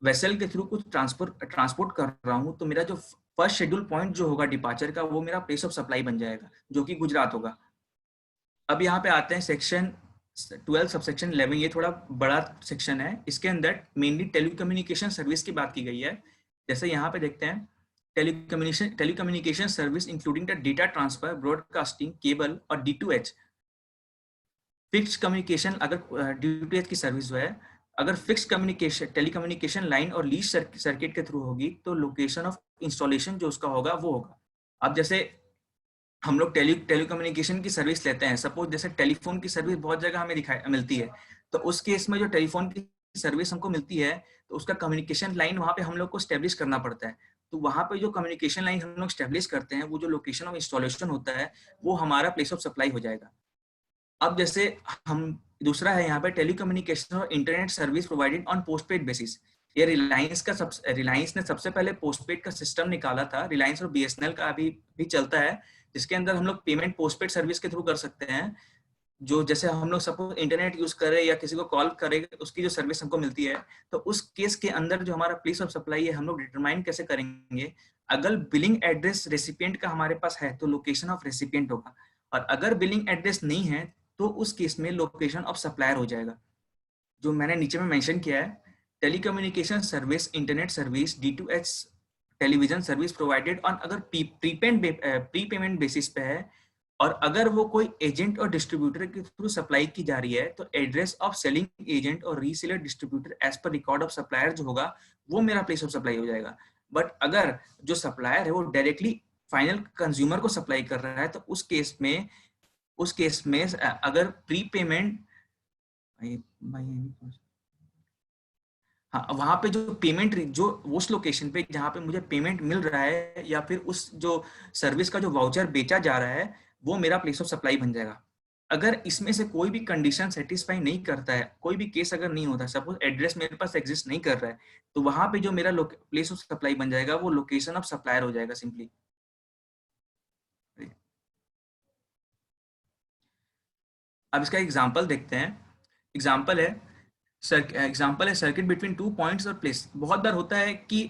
वेसल के थ्रू कुछ ट्रांसपोर्ट कर रहा हूँ, तो मेरा जो फर्स्ट शेड्यूल पॉइंट जो होगा डिपार्चर का वो मेरा प्लेस ऑफ सप्लाई बन जाएगा, जो कि गुजरात होगा। अब यहाँ पे आते हैं सेक्शन 12 सबसेक्शन 11, ये थोड़ा बड़ा सेक्शन है। इसके अंदर मेनली टेलीकम्युनिकेशन सर्विस की बात की गई है। जैसे यहाँ पे देखते हैं telecommunication service including the data transfer, broadcasting, cable और D2H। फिक्स्ड कम्युनिकेशन, अगर D2H की सर्विस जो है अगर फिक्स्ड कम्युनिकेशन टेलीकम्युनिकेशन लाइन और लीज सर्किट के थ्रू होगी तो लोकेशन ऑफ इंस्टॉलेशन जो उसका होगा वो होगा। अब जैसे हम लोग टेलीकम्युनिकेशन की सर्विस लेते हैं, सपोज जैसे टेलीफोन की सर्विस बहुत जगह हमें मिलती है, तो उस केस में जो टेलीफोन की सर्विस हमको मिलती है तो उसका कम्युनिकेशन लाइन वहाँ पे हम लोग को स्टेब्लिश करना पड़ता है। तो वहाँ पे जो कम्युनिकेशन लाइन हम लोग स्टेब्लिश करते हैं वो जो लोकेशन ऑफ इंस्टॉलेशन होता है वो हमारा प्लेस ऑफ सप्लाई हो जाएगा। अब जैसे हम दूसरा है यहाँ पे टेलीकम्युनिकेशन और internet service provided on postpaid basis. ये रिलायंस ने सबसे पहले पोस्टपेड का सिस्टम निकाला था। रिलायंस और बीएसएनएल का अभी भी चलता है, जिसके अंदर हम लोग पेमेंट पोस्टपेड सर्विस के थ्रू कर सकते हैं। जो जैसे हम लोग सपोज इंटरनेट यूज कर रहे हैं या किसी को कॉल करेंगे, उसकी जो सर्विस हमको मिलती है, तो उस केस के अंदर जो हमारा प्लेस ऑफ सप्लाई है हम लोग डिटरमाइन कैसे करेंगे। अगर बिलिंग एड्रेस रेसिपिएंट का हमारे पास है तो लोकेशन ऑफ रेसिपिएंट होगा, और अगर बिलिंग एड्रेस नहीं है तो उस केस में लोकेशन ऑफ सप्लायर हो जाएगा। जो मैंने नीचे में मेंशन किया है, telecommunication service, internet service, D2H television service provided on अगर प्री पेमेंट बेसिस पे है, और अगर वो कोई एजेंट और डिस्ट्रीब्यूटर के थ्रू सप्लाई की जा रही है तो एड्रेस ऑफ सेलिंग एजेंट और reseller distributor as per record of supplier जो होगा वो मेरा प्लेस ऑफ सप्लाई हो जाएगा। बट अगर जो सप्लायर है वो डायरेक्टली फाइनल कंज्यूमर को सप्लाई कर रहा है तो उस केस में अगर प्री पेमेंट, हाँ, वहां पे जो पेमेंट जो उस लोकेशन पे जहाँ पे मुझे पेमेंट मिल रहा है या फिर उस जो सर्विस का जो वाउचर बेचा जा रहा है वो मेरा प्लेस ऑफ सप्लाई बन जाएगा। अगर इसमें से कोई भी कंडीशन सेटिस्फाई नहीं करता है, कोई भी केस अगर नहीं होता, सपोज एड्रेस मेरे पास एग्जिस्ट नहीं कर रहा है, तो वहां पे जो मेरा प्लेस ऑफ सप्लाई बन जाएगा वो लोकेशन ऑफ सप्लायर हो जाएगा सिंपली। अब इसका एग्जांपल देखते हैं। एग्जांपल है सर्किट बिटवीन 2 पॉइंट्स और प्लेस। बहुत बार होता है कि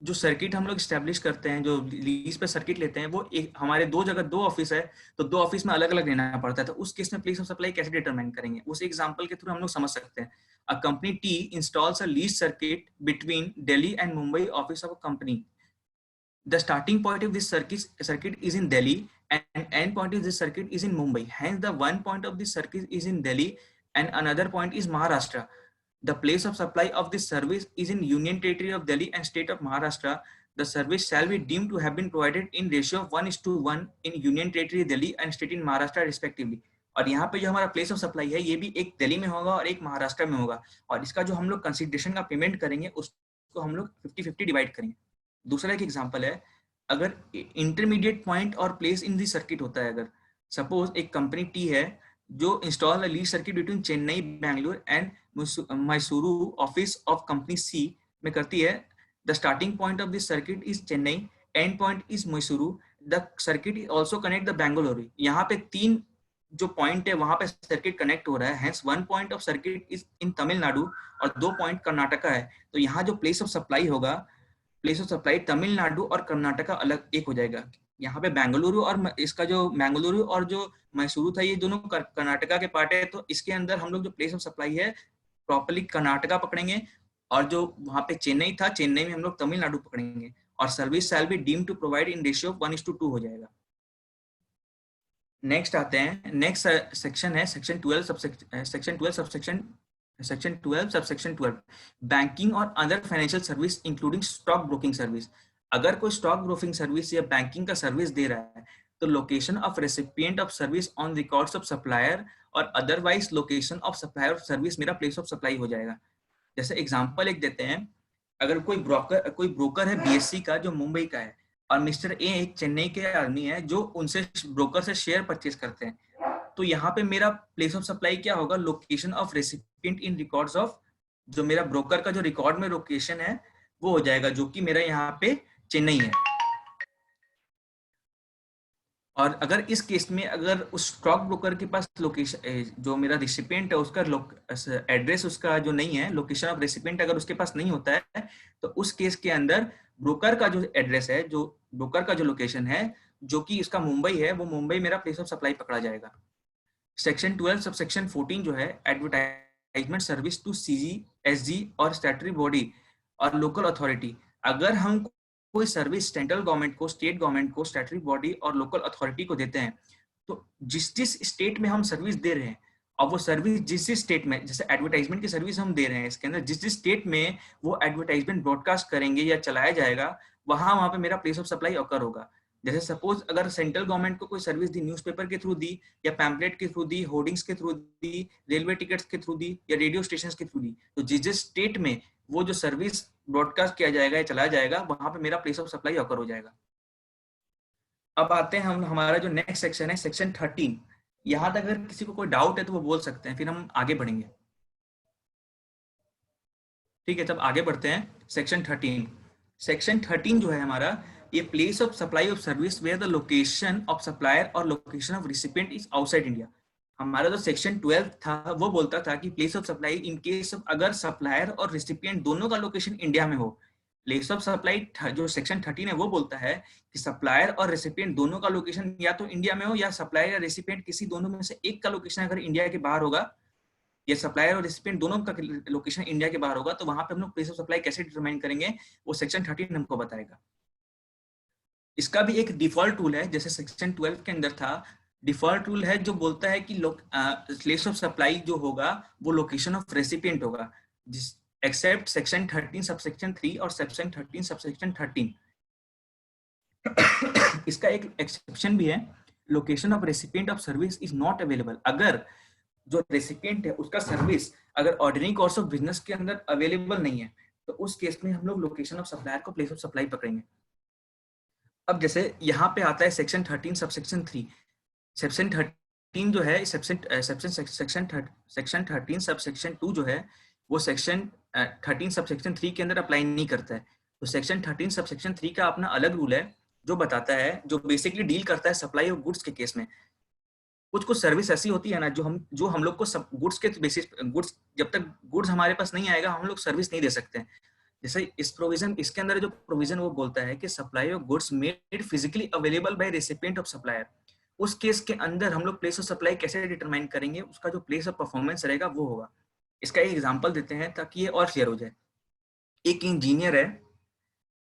जो सर्किट हम लोग स्टैब्लिश करते हैं, जो लीज पे सर्किट लेते हैं, वो एक हमारे दो ऑफिस है तो दो ऑफिस में अलग अलग लेना पड़ता है। तो उस केस में प्लेस ऑफ सप्लाई कैसे डिटरमाइन करेंगे, उस एग्जांपल के थ्रू हम लोग समझ सकते हैं। A company T installs a lease circuit between Delhi and Mumbai office of a company. The starting point of this circuit is in Delhi and end point of this circuit is in Mumbai. Hence, the one point of this circuit is in Delhi and another point is Maharashtra. The place of supply of this service is in Union Territory of Delhi and state of Maharashtra. The service shall be deemed to have been provided in ratio of 1:1 in Union Territory Delhi and state in Maharashtra respectively. और यहाँ पे जो हमारा place of supply है ये भी एक दिल्ली में होगा और एक महाराष्ट्र में होगा, और इसका जो हम लोग कंसिडरेशन का पेमेंट करेंगे उसको हम लोग 50-50 डिवाइड करेंगे। दूसरा एक एग्जांपल है, अगर इंटरमीडिएट पॉइंट और प्लेस इन दी सर्किट होता है, अगर सपोज एक कंपनी टी है जो install a lease circuit between Chennai, Bangalore and Mysuru office of company C में करती है। The starting point of this circuit is Chennai, end point is Mysuru. The circuit is also connect the Bengaluru. यहाँ पे 3 जो पॉइंट है वहां पे सर्किट कनेक्ट हो रहा है। Hence 1 point of circuit is in Tamil Nadu और 2 पॉइंट कर्नाटका है। तो यहाँ जो प्लेस ऑफ सप्लाई होगा, प्लेस ऑफ सप्लाई तमिलनाडु और कर्नाटका अलग एक हो जाएगा। यहाँ पे बेंगलुरु और इसका जो बेंगलुरु और जो मैसूरू था ये दोनों कर्नाटका के पार्ट है, तो इसके अंदर हम लोग जो प्लेस ऑफ सप्लाई है प्रॉपर्ली कर्नाटका पकड़ेंगे, और जो वहां पे चेन्नई था चेन्नई में हम लोग तमिलनाडु पकड़ेंगे, और service shall be deemed to provide in ratio of 1:2 हो जाएगा। नेक्स्ट आते हैं, नेक्स्ट सेक्शन है सेक्शन 12 सबसेक्शन 12 बैंकिंग और other financial service including stock broking service. अगर कोई स्टॉक ब्रोकिंग सर्विस या बैंकिंग का सर्विस दे रहा है तो location of recipient of service on records of supplier और otherwise location of supplier of service मेरा प्लेस ऑफ सप्लाई हो जाएगा। जैसे एग्जांपल एक देते हैं, अगर कोई ब्रोकर है बीएससी का जो मुंबई का है, और मिस्टर ए एक चेन्नई के आदमी है जो उनसे ब्रोकर से शेयर परचेज करते हैं, तो यहाँ पे मेरा प्लेस ऑफ सप्लाई क्या होगा, location of recipient in records of, जो मेरा ब्रोकर का जो रिकॉर्ड में लोकेशन है वो हो जाएगा, जो कि मेरा यहाँ पे चेन्नई है। और अगर इस केस में अगर उस स्टॉक ब्रोकर के पास लोकेशन, जो मेरा रेसिपिएंट है उसका एड्रेस उसका जो नहीं है, लोकेशन ऑफ रेसिपिएंट अगर उसके पास नहीं होता है, तो उस केस के अंदर ब्रोकर का जो एड्रेस है, जो ब्रोकर का जो लोकेशन है जो कि इसका मुंबई है, वो मुंबई मेरा प्लेस ऑफ सप्लाई पकड़ा जाएगा। सेक्शन 12 सबसेक्शन 14 जो है advertisement service to CG, SG और स्टैट्यूटरी बॉडी और लोकल अथॉरिटी। अगर हम कोई सर्विस सेंट्रल गवर्नमेंट को, स्टेट गवर्नमेंट को, स्टैट्यूटरी बॉडी और लोकल अथॉरिटी को देते हैं, तो जिस स्टेट में हम सर्विस दे रहे हैं, और वो सर्विस जिस स्टेट में, जैसे एडवर्टाइजमेंट की सर्विस हम दे रहे हैं, इसके अंदर जिस स्टेट में वो एडवर्टाइजमेंट ब्रॉडकास्ट करेंगे या चलाया जाएगा, वहां पे मेरा प्लेस ऑफ सप्लाई ऑकर होगा। जैसे सपोज अगर सेंट्रल गवर्नमेंट को कोई सर्विस दी, न्यूज़पेपर के थ्रू दी, या पैम्पलेट के थ्रू दी, होर्डिंग्स के थ्रू दी, रेलवे टिकट्स के थ्रू दी, या रेडियो स्टेशन के थ्रू दी, तो जिस स्टेट में वो जो सर्विस ब्रॉडकास्ट किया जाएगा या चलाया जाएगा, वहां पे मेरा प्लेस ऑफ सप्लाई ऑकर हो जाएगा। अब आते हैं हम, हमारा जो नेक्स्ट सेक्शन है सेक्शन 13। यहां तक अगर किसी को कोई डाउट है तो वो बोल सकते हैं, फिर हम आगे बढ़ेंगे। ठीक है, तब आगे बढ़ते हैं। सेक्शन 13, सेक्शन 13 जो है हमारा, ये place of supply of service where the location of supplier और location of recipient is outside India. हमारा जो सेक्शन 12 था वो बोलता था कि place of supply in case of अगर सप्लायर और रिसिपिएंट दोनों का लोकेशन इंडिया में हो। प्लेस ऑफ सप्लाई जो सेक्शन 13 है वो बोलता है कि सप्लायर और रेसिपिएंट दोनों का लोकेशन या तो इंडिया में हो, या सप्लायर या रेसिपिएंट किसी दोनों में से एक का लोकेशन अगर इंडिया के बाहर होगा, या सप्लायर और रेसिपिएंट दोनों का लोकेशन इंडिया के बाहर होगा, तो वहां पे हम लोग प्लेस ऑफ सप्लाई कैसे डिटरमाइन करेंगे वो सेक्शन 13 हमको बताएगा। इसका भी एक डिफॉल्ट रूल है, जैसे सेक्शन 12 के अंदर था। डिफॉल्ट रूल है जो बोलता है कि प्लेस ऑफ सप्लाई जो होगा वो लोकेशन ऑफ रेसिपिएंट होगा, जिस एक्सेप्ट सेक्शन 13 सबसेक्शन 3 और सेक्शन 13 सबसेक्शन 13। इसका एक एक्सेप्शन भी है, location of recipient of service is not available. अगर जो रेसिपिएंट है उसका सर्विस अगर ऑर्डिनरी कोर्स ऑफ बिजनेस के अंदर अवेलेबल नहीं है, तो उस केस में हम लोग लोकेशन ऑफ सप्लायर को प्लेस ऑफ सप्लाई पकड़ेंगे। अब जैसे यहाँ पे आता है सेक्शन 13 सबसेक्शन 3। सेक्शन 13 जो है सेक्शन 13 सबसेक्शन 2 जो है वो सेक्शन 13 सबसेक्शन 3 के अंदर अप्लाई नहीं करता है। तो सेक्शन 13 सबसेक्शन 3 का अपना अलग रूल है जो बताता है, जो बेसिकली डील करता है सप्लाई ऑफ गुड्स के केस में। कुछ सर्विस ऐसी होती है ना जो हम लोग को सब गुड्स के बेसिस, गुड्स जब तक गुड्स हमारे पास नहीं आएगा हम लोग सर्विस नहीं दे सकते हैं। जैसे इस प्रोविजन, इसके अंदर जो प्रोविजन वो बोलता है कि supply of goods made physically available by recipient of supplier, उस केस के अंदर हम लोग प्लेस ऑफ सप्लाई कैसे डिटरमाइन करेंगे, उसका जो प्लेस ऑफ परफॉर्मेंस रहेगा वो होगा। इसका एक एग्जांपल देते हैं ताकि ये और क्लियर हो जाए। एक इंजीनियर है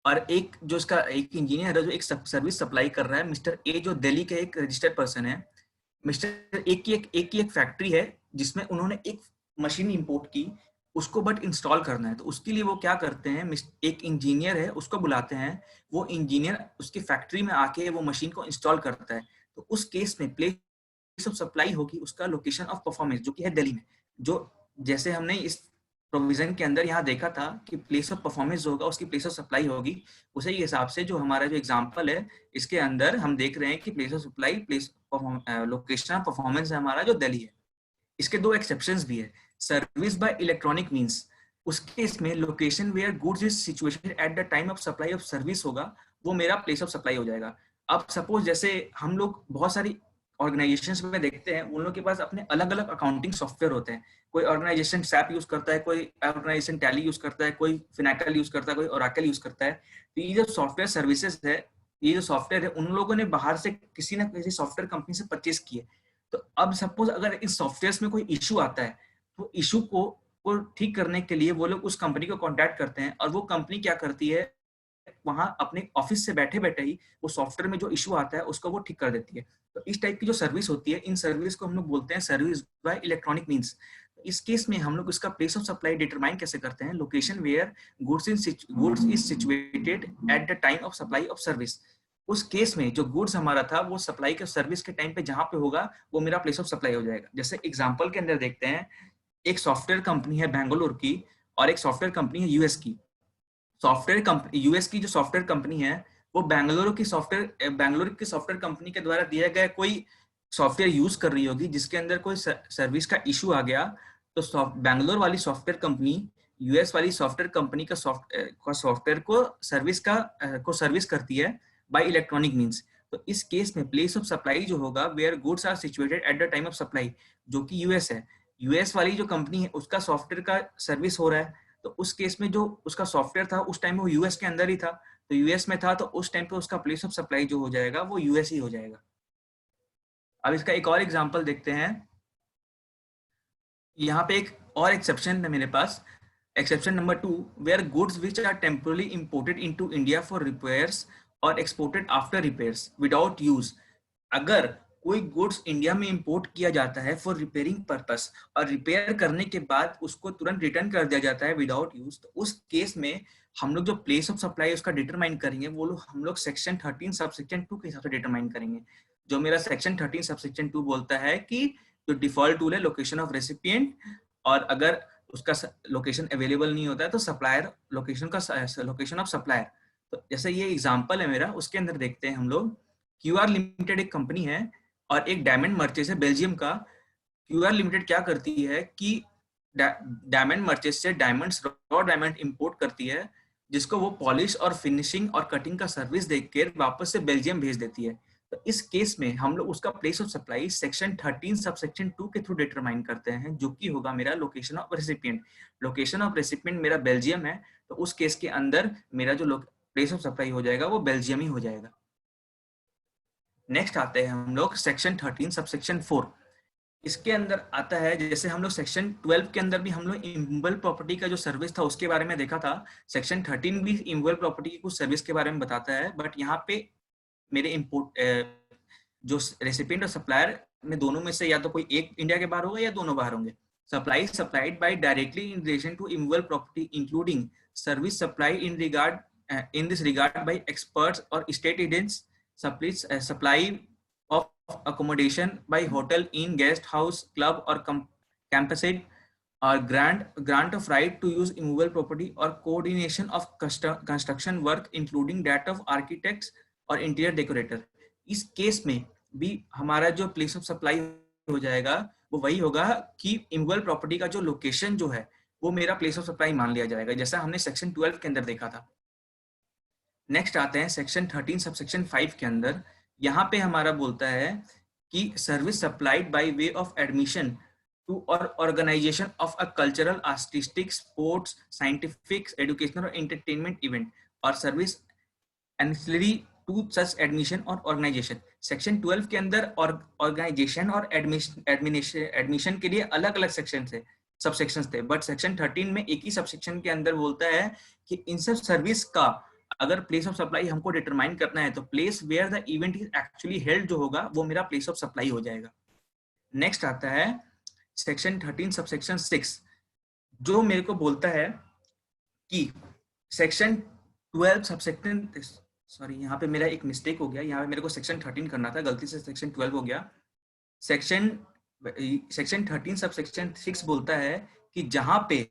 और एक इंजीनियर है जो एक सर्विस सप्लाई कर रहा है। मिस्टर ए जो दिल्ली के एक रजिस्टर्ड पर्सन है, मिस्टर ए की एक फैक्ट्री है जिसमें उन्होंने एक मशीन इंपोर्ट की, उसको बट इंस्टॉल करना है। तो उसके लिए वो क्या करते हैं, एक इंजीनियर है उसको बुलाते हैं, वो इंजीनियर उसकी फैक्ट्री में आके वो मशीन को इंस्टॉल करता है। तो उस केस में प्लेस ऑफ सप्लाई होगी उसका लोकेशन ऑफ परफॉर्मेंस जो कि है दिल्ली में। जो जैसे हमने इस प्रोविजन के अंदर यहाँ देखा था कि प्लेस ऑफ परफॉर्मेंस होगा उसकी प्लेस ऑफ सप्लाई होगी, उसी के हिसाब से जो हमारा जो एग्जांपल है इसके अंदर हम देख रहे हैं कि place of supply, location of performance है हमारा जो दिल्ली है। इसके दो एक्सेप्शंस भी है। सर्विस बाय इलेक्ट्रॉनिक मींस, उसके इसमें location where goods is situated at the time of supply of service होगा, वो मेरा प्लेस ऑफ सप्लाई हो जाएगा। अब सपोज जैसे हम लोग बहुत सारी ऑर्गेनाइजेशंस में देखते हैं उन लोगों के पास अपने अलग अलग अकाउंटिंग सॉफ्टवेयर होते हैं। कोई ऑर्गेनाइजेशन सैप यूज करता है, कोई ऑर्गेनाइजेशन टैली यूज करता है, कोई फिनाकल यूज करता है, कोई ओरेकल यूज करता है। तो ये जो सॉफ्टवेयर सर्विसेज है ये जो सॉफ्टवेयर है उन लोगों ने बाहर से किसी ना किसी सॉफ्टवेयर कंपनी से परचेज किए। तो अब सपोज अगर इस सॉफ्टवेयर में कोई इशू आता है तो इशू को ठीक करने के लिए वो लोग उस कंपनी को कांटेक्ट करते हैं और वो कंपनी क्या करती है, वहां अपने ऑफिस से बैठे बैठे ही वो सॉफ्टवेयर में जो इशू आता है उसको वो ठीक कर देती है। तो इस टाइप की जो सर्विस होती है, इन सर्विस को हम लोग बोलते हैं सर्विस बाय इलेक्ट्रॉनिक मींस। इस केस में हम लोग इसका प्लेस ऑफ सप्लाई डिटरमाइन कैसे करते हैं, location where goods is situated at the time of supply of service. उस केस में जो गुड्स हमारा था वो सप्लाई के सर्विस के टाइम पे जहां पे होगा वो मेरा प्लेस ऑफ सप्लाई हो जाएगा। जैसे एग्जांपल के अंदर देखते हैं, एक सॉफ्टवेयर कंपनी है बेंगलुरु की और एक सॉफ्टवेयर कंपनी है यूएस की। सॉफ्टवेयर कंपनी यूएस की जो सॉफ्टवेयर कंपनी है वो बेंगलुरु की सॉफ्टवेयर कंपनी के द्वारा दिया गया कोई सॉफ्टवेयर यूज कर रही होगी जिसके अंदर कोई सर्विस का इशू आ गया, तो बेंगलुरु वाली सॉफ्टवेयर कंपनी यूएस वाली सॉफ्टवेयर कंपनी का सॉफ्टवेयर को सर्विस करती है बाय इलेक्ट्रॉनिक मींस। तो इस केस में प्लेस ऑफ सप्लाई जो होगा where goods are situated at the time of supply, जो कि यूएस है। यूएस वाली जो कंपनी है उसका सॉफ्टवेयर का सर्विस हो रहा है, तो उस केस में जो उसका सॉफ्टवेयर था उस टाइम वो यूएस के अंदर ही था, तो यूएस में था, तो उस टाइम पे उसका प्लेस ऑफ सप्लाई जो हो जाएगा वो यूएस ही हो जाएगा। अब इसका एक और एग्जांपल देखते हैं। यहाँ पे एक और एक्सेप्शन है मेरे पास, exception number 2, where goods which are temporarily imported into India for repairs और exported after repairs without use. अगर कोई गुड्स इंडिया में इंपोर्ट किया जाता है फॉर रिपेयरिंग पर्पस और रिपेयर करने के बाद उसको तुरंत रिटर्न कर दिया जाता है विदाउट यूज, तो उस केस में हम लोग जो प्लेस ऑफ सप्लाई उसका डिटरमाइन करेंगे वो लोग हम लोग सेक्शन 13 सबसेक्शन 2 के हिसाब से डिटरमाइन करेंगे। जो मेरा सेक्शन 13 सबसेक्शन 2 बोलता है कि जो डिफॉल्ट टूल है लोकेशन ऑफ रेसिपिएंट, और अगर उसका लोकेशन अवेलेबल नहीं होता है तो सप्लायर लोकेशन ऑफ सप्लायर। तो जैसे ये एग्जांपल है मेरा, उसके अंदर देखते हैं हम लोग। क्यूआर लिमिटेड एक कंपनी है और एक डायमंड मर्चेंट है बेल्जियम का। क्यूआर लिमिटेड क्या करती है कि डायमंड मर्चेंट से रॉ डायमंड इंपोर्ट करती है, जिसको वो पॉलिश और फिनिशिंग और कटिंग का सर्विस देकर वापस से बेल्जियम भेज देती है। तो इस केस में हम लोग उसका place of supply section 13 subsection 2 के थ्रू डिटरमाइन करते हैं, जो कि होगा मेरा location of recipient. Location of recipient मेरा बेल्जियम है, तो उस केस के अंदर मेरा जो प्लेस ऑफ सप्लाई हो जाएगा वो बेल्जियम ही हो जाएगा। नेक्स्ट आते हैं हम लोग सेक्शन 13 सबसेक्शन 4। इसके अंदर आता है, जैसे हम लोग सेक्शन 12 के अंदर भी हम लोग इमूवेबल प्रॉपर्टी का जो सर्विस था उसके बारे में देखा था। सेक्शन 13 भी इमूवेबल प्रॉपर्टी की कुछ सर्विस के बारे में बताता है, बट यहाँ पे मेरे इंपोर्ट जो रेसिपिएंट और सप्लायर में दोनों में से या तो कोई एक इंडिया के बाहर होगा या दोनों बाहर होंगे। Supply supplied by directly in relation to immovable property including service supply in this regard by experts or state agents, supply of accommodation by hotel, inn, guest house, club or campsite, or grant of right to use immovable property or coordination of construction work including that of architects or interior decorator। इस case में भी हमारा जो place of supply हो जाएगा वो वही होगा कि इमूवेबल प्रॉपर्टी का जो लोकेशन जो है वो मेरा प्लेस ऑफ सप्लाई मान लिया जाएगा, जैसा हमने सेक्शन 12 के अंदर देखा था। नेक्स्ट आते हैं सेक्शन 13 सबसेक्शन 5 के अंदर। यहाँ पे हमारा बोलता है कि service supplied by way of admission to और organisation of a cultural, artistic, sports, scientific, educational और एंटरटेनमेंट इवेंट और service ancillary to such admission और ऑर्गेनाइजेशन। सेक्शन 12 के अंदर ऑर्गेनाइजेशन और एडमिशन के लिए अलग अलग सेक्शन थे, सबसेक्शंस थे, बट सेक्शन 13 में एक ही सबसेक्शन के अंदर बोलता है कि इन सब सर्विस का अगर प्लेस ऑफ सप्लाई हमको डिटरमाइन करना है तो place where the event is actually held जो होगा वो मेरा प्लेस ऑफ सप्लाई हो जाएगा। नेक्स्ट आता है सेक्शन 13 सबसेक्शन 6, जो मेरे को बोलता है कि सेक्शन 12 सबसेक्शन, सॉरी यहाँ पे मेरा एक मिस्टेक हो गया, यहाँ पे मेरे को सेक्शन 13 करना था, गलती से सेक्शन 12 हो गया। सेक्शन 13 सबसेक्शन 6 बोलता है कि जहां पे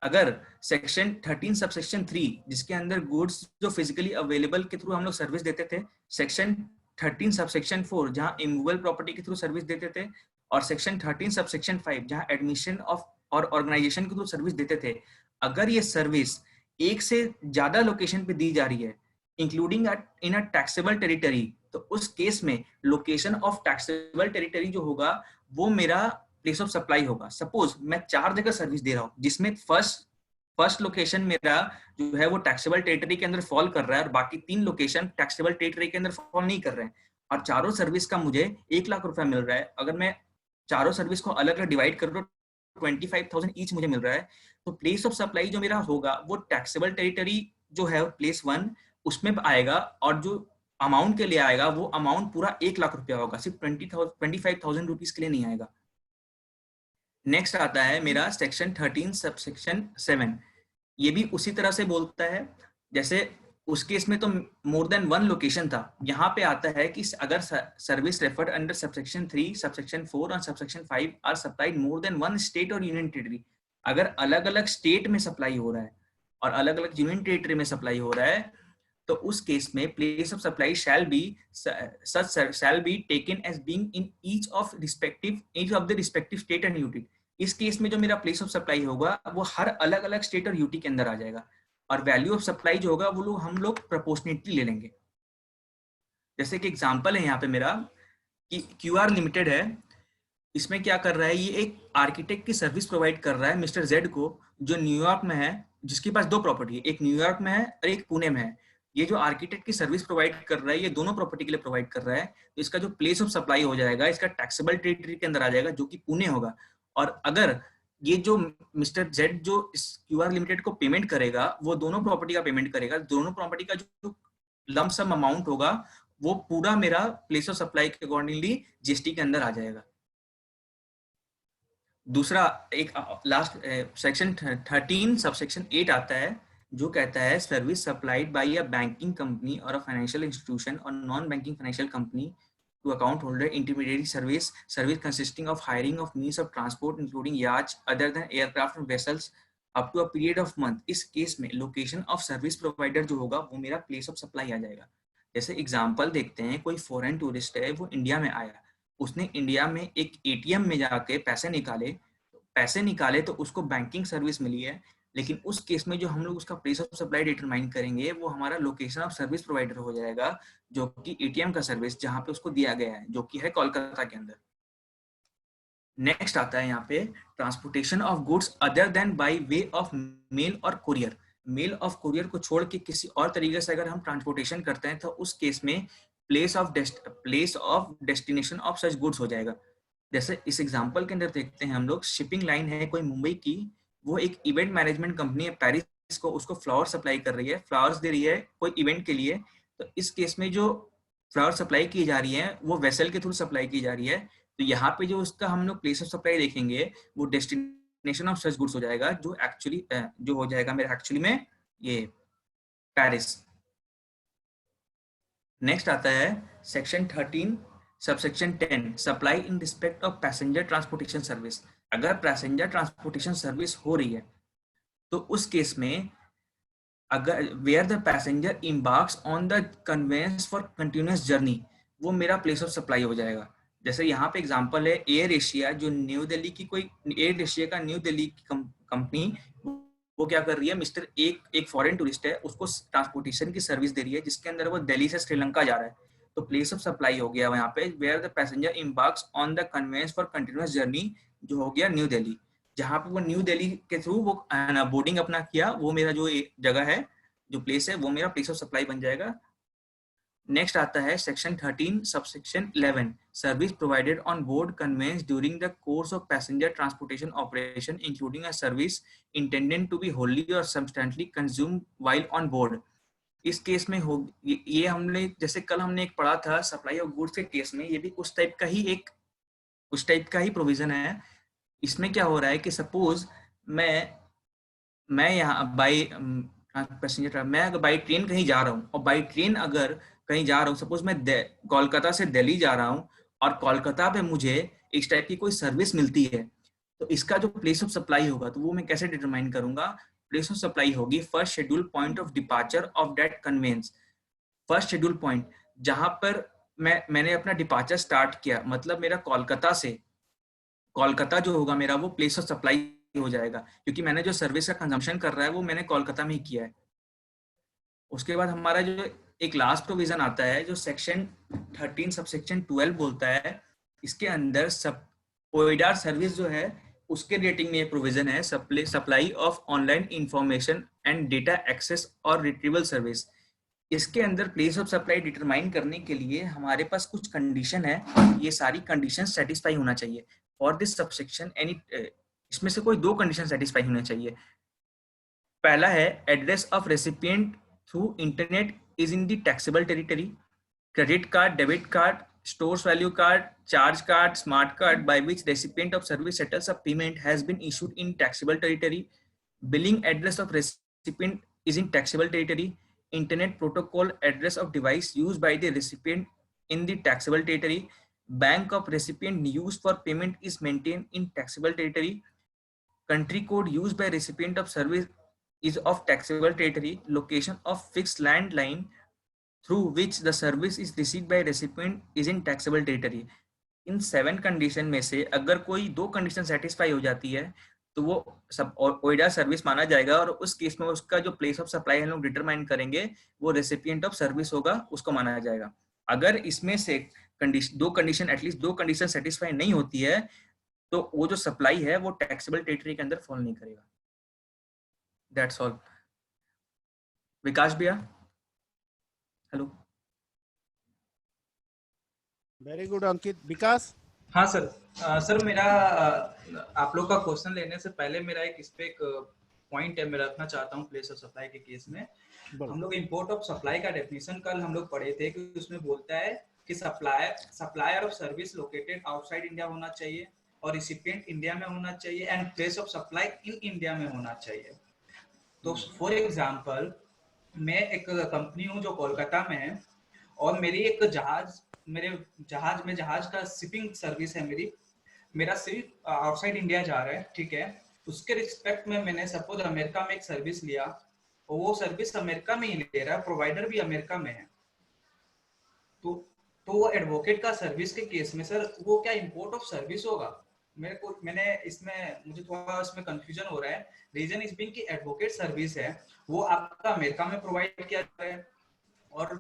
अगर सेक्शन 13 सबसेक्शन 3 जिसके अंदर गुड्स जो फिजिकली अवेलेबल के थ्रू हम लोग सर्विस देते थे, सेक्शन 13 सबसेक्शन 4 जहां इमूवेबल प्रॉपर्टी के थ्रू सर्विस देते थे, और सेक्शन 13 सबसेक्शन 5 जहां एडमिशन ऑफ और ऑर्गेनाइजेशन के थ्रू सर्विस देते थे, अगर ये सर्विस एक से ज्यादा लोकेशन पे दी जा रही है including in a taxable territory, तो उस केस में लोकेशन ऑफ टैक्सेबल टेरिटरी जो होगा वो मेरा प्लेस ऑफ सप्लाई होगा। सपोज मैं 4 जगह सर्विस दे रहा हूँ जिसमें फर्स्ट लोकेशन मेरा जो है वो टैक्सेबल टेरिटरी के अंदर फॉल कर रहा है और बाकी 3 लोकेशन टैक्सेबल टेरिटरी के अंदर फॉल नहीं कर रहे हैं, और चारों सर्विस का मुझे 1 लाख रुपया मिल रहा है। अगर मैं चारों सर्विस को अलग अलग डिवाइड कर दूं 25,000 ईच मुझे मिल रहा है, तो प्लेस ऑफ सप्लाई जो मेरा होगा वो टैक्सेबल टेरिटरी जो है प्लेस 1 उसमें आएगा, और जो अमाउंट के लिए आएगा वो अमाउंट पूरा 1 लाख रुपया होगा, सिर्फ 25,000 रुपीज के लिए नहीं आएगा। नेक्स्ट आता है मेरा सेक्शन 13 सबसेक्शन 7। ये भी उसी तरह से बोलता है जैसे उस केस में तो मोर देन 1 लोकेशन था। यहाँ पे आता है कि अगर service referred under subsection 3, subsection 4 और subsection 5 are supplied more than 1 state और यूनियन टेरिटरी, अगर अलग अलग स्टेट में सप्लाई हो रहा है और अलग अलग यूनियन टेरिटरी में सप्लाई हो रहा है, तो उस केस में place of supply shall be taken as being in each of the respective state and UT. इस केस में जो मेरा प्लेस ऑफ सप्लाई होगा वो हर अलग अलग स्टेट और यूटी के अंदर आ जाएगा, और वैल्यू ऑफ सप्लाई जो होगा वो हम लोग प्रोपोर्शनेटली ले लेंगे। जैसे कि एग्जांपल है यहाँ पे मेरा कि क्यूआर लिमिटेड है, इसमें क्या कर रहा है, ये एक आर्किटेक्ट की सर्विस प्रोवाइड कर रहा है मिस्टर जेड को, जो न्यूयॉर्क में है, जिसके पास 2 प्रॉपर्टी है, एक न्यूयॉर्क में है और एक पुणे में है। ये जो आर्किटेक्ट की सर्विस प्रोवाइड कर रहा है ये दोनों प्रॉपर्टी के लिए प्रोवाइड कर रहा है, तो इसका जो प्लेस ऑफ सप्लाई हो जाएगा इसका टैक्सेबल टेरिटरी के अंदर आ जाएगा जो कि पुणे होगा। और अगर ये जो मिस्टर जेड जो इस क्यूआर लिमिटेड को पेमेंट करेगा वो दोनों प्रॉपर्टी का पेमेंट करेगा, दोनों प्रॉपर्टी का जो लंप सम अमाउंट होगा वो पूरा मेरा प्लेस ऑफ सप्लाई के अकॉर्डिंगली जीएसटी के अंदर आ जाएगा। दूसरा एक लास्ट सेक्शन 13 सबसेक्शन 8 आता है जो कहता है service supplied bye a banking company और अ फाइनेंशियल इंस्टीट्यूशन और non banking financial company to account holder intermediary service consisting of hiring of means of transport including yachts other than aircraft and vessels up to a period of month। इस case में location of service provider जो होगा वो मेरा place of supply आ जाएगा। जैसे example देखते हैं, कोई फॉरेन टूरिस्ट है, वो इंडिया में आया, उसने इंडिया में एक एटीएम में जाके पैसे निकाले तो उसको बैंकिंग सर्विस मिली है, लेकिन उस केस में जो हम लोग उसका प्लेस ऑफ सप्लाई डिटरमाइन करेंगे वो हमारा लोकेशन ऑफ सर्विस प्रोवाइडर हो जाएगा, जो कि एटीएम का सर्विस जहां पे उसको दिया गया है, जो कि है कोलकाता के अंदर। नेक्स्ट आता है यहाँ पे transportation of goods other than bye way of male और कुरियर। मेल ऑफ कुरियर को छोड़ के किसी और तरीके से अगर हम ट्रांसपोर्टेशन करते हैं तो उस केस में place of destination of such goods हो जाएगा। जैसे इस एग्जांपल के अंदर देखते हैं हम लोग, शिपिंग लाइन है कोई मुंबई की, वो एक इवेंट मैनेजमेंट कंपनी है पेरिस को, उसको फ्लावर सप्लाई कर रही है, फ्लावर्स दे रही है कोई इवेंट के लिए। तो इस केस में जो फ्लावर सप्लाई की जा रही है वो वेसल के थ्रू सप्लाई की जा रही है, तो यहाँ पे जो उसका हम लोग प्लेस ऑफ सप्लाई देखेंगे वो डेस्टिनेशन ऑफ सच गुड्स हो जाएगा, जो एक्चुअली जो हो जाएगा मेरा एक्चुअली में ये पेरिस। नेक्स्ट आता है section 13 subsection 10 supply in respect of passenger transportation service. अगर पैसेंजर ट्रांसपोर्टेशन सर्विस हो रही है तो उस केस में अगर where the passenger embarks on the conveyance for continuous journey, वो मेरा प्लेस ऑफ सप्लाई हो जाएगा। जैसे यहाँ पे एग्जांपल है एयर एशिया, जो न्यू दिल्ली की कोई एयर एशिया का न्यू दिल्ली की कंपनी, वो क्या कर रही है, मिस्टर एक फॉरेन टूरिस्ट है, उसको ट्रांसपोर्टेशन की सर्विस दे रही है जिसके अंदर वो दिल्ली से श्रीलंका जा रहा है, तो प्लेस ऑफ सप्लाई हो गया यहाँ पे where the passenger embarks on the conveyance for continuous journey, जो हो गया न्यू दिल्ली, जहाँ पे वो न्यू दिल्ली के थ्रू वो बोर्डिंग अपना किया, वो मेरा जो जगह है, जो प्लेस है, वो मेरा प्लेस ऑफ सप्लाई बन जाएगा। नेक्स्ट आता है section 13 subsection 11 service provided on board conveyance during the course of passenger transportation operation including a service intended to be wholly और substantially consume while on board. इस case में हो ये हमने जैसे कल हमने एक पढ़ा था सप्लाई ऑफ गुड्स के केस में, ये भी उस टाइप का ही प्रोविजन है। इसमें क्या हो रहा है कि सपोज मैं यहाँ बाई पैसेंजर मैं अगर बाई ट्रेन कहीं जा रहा हूँ, और बाई ट्रेन अगर कहीं जा रहा हूँ, सपोज मैं कोलकाता से दिल्ली जा रहा हूँ और कोलकाता पे मुझे इस टाइप की कोई सर्विस मिलती है, तो इसका जो प्लेस ऑफ सप्लाई होगा तो वो मैं कैसे डिटरमाइन करूंगा। प्लेस ऑफ सप्लाई होगी first schedule point of departure of that conveyance. First schedule point जहां पर मैंने अपना डिपार्चर स्टार्ट किया, मतलब मेरा कोलकाता जो होगा मेरा वो प्लेस ऑफ सप्लाई हो जाएगा, क्योंकि मैंने जो सर्विस का कंजम्पशन कर रहा है वो मैंने कोलकाता में ही किया है। उसके बाद हमारा जो एक लास्ट प्रोविजन आता है जो सेक्शन 13 सबसेक्शन 12 बोलता है, इसके अंदर सब ओइडार सर्विस जो है उसके रेटिंग में ये प्रोविजन है, supply of online information and data access और रिट्रीवल सर्विस। इसके अंदर प्लेस ऑफ सप्लाई डिटरमाइन करने के लिए हमारे पास कुछ कंडीशन है, ये सारी कंडीशन सेटिस्फाई होना चाहिए फॉर दिस सबसेक्शन एनी। इसमें से कोई 2 कंडीशन सेटिस्फाई होने चाहिए। पहला है address of recipient through internet is in the taxable territory. Credit card, debit card, stores value card, charge card, smart card by which recipient of service settles a payment has been issued in taxable territory. Billing address of recipient is in taxable territory. Internet protocol address of device used by the recipient in the taxable territory. Bank of recipient used for payment is maintained in taxable territory. Country code used by recipient of service is of taxable territory. Location of fixed landline through which the service is received by recipient is in taxable territory. In 7 condition में से अगर कोई 2 condition satisfy हो जाती है तो वो सब ओइडा सर्विस माना जाएगा, और उस केस में उसका जो प्लेस ऑफ सप्लाई हम लोग डिटरमाइन करेंगे वो रेसिपिएंट ऑफ सर्विस होगा, उसको माना जाएगा। अगर इसमें से 2 कंडीशन एटलीस्ट 2 कंडीशन सेटिस्फाई नहीं होती है तो वो जो सप्लाई है वो टैक्सेबल टेरिटरी के अंदर फॉल नहीं करेगा। That's all. विकास भैया, hello. Very good Ankit. Vikas? हाँ सर। सर मेरा आप लोग का क्वेश्चन लेने से पहले मेरा इस पे एक पॉइंट है, मैं रखना चाहता हूँ प्लेस ऑफ सप्लाई के केस में। हम लोग इंपोर्ट ऑफ सप्लाई का डेफिनेशन कल हम लोग पढ़े थे कि उसमें बोलता है कि supplier of service located outside India होना चाहिए और रिसिपिएंट इंडिया में होना चाहिए and place of supply in India में होना चाहिए। तो फॉर एग्जाम्पल मैं एक कंपनी हूँ जो कोलकाता में है और मेरी एक जहाज का शिपिंग सर्विस है, मेरा सिर्फ आउटसाइड इंडिया जा रहा है, ठीक है। उसके रिस्पेक्ट में मैंने सपोज अमेरिका में एक सर्विस लिया और वो सर्विस अमेरिका में ही ले रहा है, प्रोवाइडर भी अमेरिका में है, तो वो एडवोकेट का सर्विस के केस में सर वो क्या इंपोर्ट ऑफ सर्विस होगा? मुझे थोड़ा इसमें कंफ्यूजन हो रहा है। रीजन इज बीइंग कि एडवोकेट सर्विस है वो आपका अमेरिका में प्रोवाइड किया जा रहा है और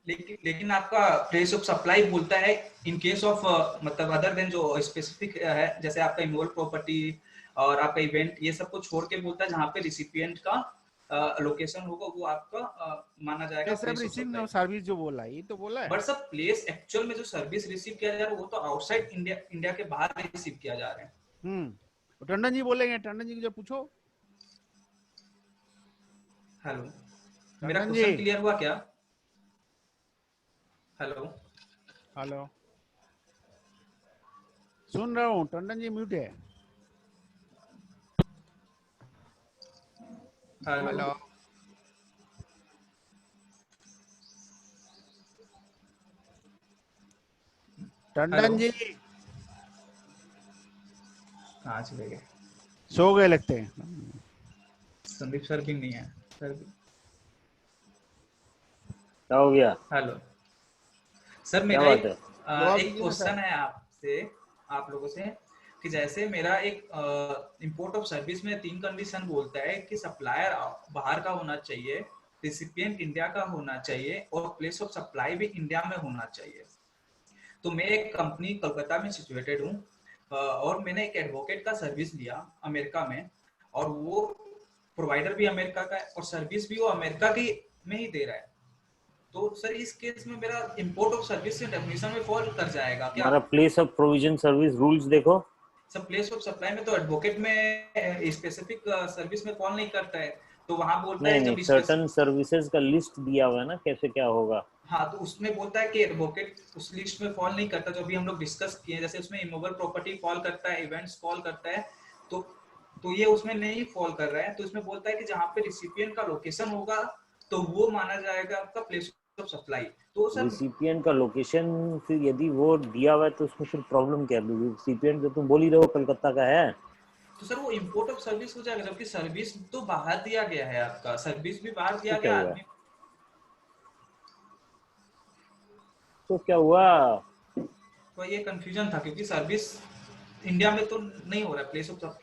लेकिन आपका प्लेस ऑफ सप्लाई बोलता है इन केस ऑफ मतलब अदर देन जो स्पेसिफिक है, जैसे आपका इन्वॉल्व प्रॉपर्टी और आपका इवेंट, ये सब को छोड़ के बोलता है जहाँ पे रिसिपिएंट का लोकेशन होगा वो आपका माना जाएगा। सर्विस जो बोला ये तो बोला है, बट सब प्लेस एक्चुअल में जो सर्विस रिसीव किया जा रहा है वो तो आउटसाइड इंडिया के बाहर रिसीव किया जा रहा है। टंडन जी बोलेंगे, टंडन जी जो पूछो। हेलो, मेरा क्वेश्चन क्लियर हुआ क्या? हेलो हेलो, सुन रहा हूँ। टंडन जी म्यूट है। हेलो, टंडन जी कहाँ चले गए? सो गए लगते हैं। संदीप सर भी नहीं है सर। क्या हो गया? हेलो सर, मेरा एक क्वेश्चन है आपसे, आप लोगों से, कि जैसे मेरा एक इंपोर्ट ऑफ सर्विस में 3 कंडीशन बोलता है कि सप्लायर बाहर का होना चाहिए, रिसिपिएंट इंडिया का होना चाहिए और प्लेस ऑफ सप्लाई भी इंडिया में होना चाहिए। तो मैं एक कंपनी कोलकाता में सिचुएटेड हूँ और मैंने एक एडवोकेट का सर्विस लिया अमेरिका में और वो प्रोवाइडर भी अमेरिका का है और सर्विस भी वो अमेरिका की में ही दे रहा है। तो सर इस केस में मेरा इंपोर्ट ऑफ सर्विस के डेफिनेशन में फॉल कर जाएगा क्या? हमारा place of provision service rules देखो। सर प्लेस ऑफ सप्लाई में तो एडवोकेट में स्पेसिफिक सर्विस में फॉल नहीं करता है, तो वहां बोलता है नहीं, सर्टेन सर्विसेज का लिस्ट दिया हुआ है ना, कैसे क्या होगा। हाँ, तो उसमें बोलता है कि एडवोकेट उस लिस्ट में फॉल नहीं करता, जो भी हम लोग डिस्कस किए, जैसे उसमें इमूवेबल प्रॉपर्टी फॉल करता है, इवेंट्स फॉल करता है, तो ये उसमें नहीं फॉल कर रहा है। तो इसमें बोलता है कि जहाँ पे रिसिपिएंट का लोकेशन होगा तो वो माना जाएगा आपका प्लेस ऑफ सप्लाई। तो सर रिसिपिएंट का लोकेशन फिर यदि वो दिया हुआ है तो उसमें फिर प्रॉब्लम क्या है? रिसिपिएंट जो तुम बोल ही रहे हो कलकत्ता का है, तो सर वो इंपोर्ट ऑफ सर्विस हो जाएगा, जबकि सर्विस तो बाहर दिया गया है, आपका सर्विस भी बाहर दिया गया आदमी। तो क्या हुआ? तो ये कंफ्यूजन था क्योंकि सर्विस इंडिया में तो नहीं हो रहा है प्लेस ऑफ,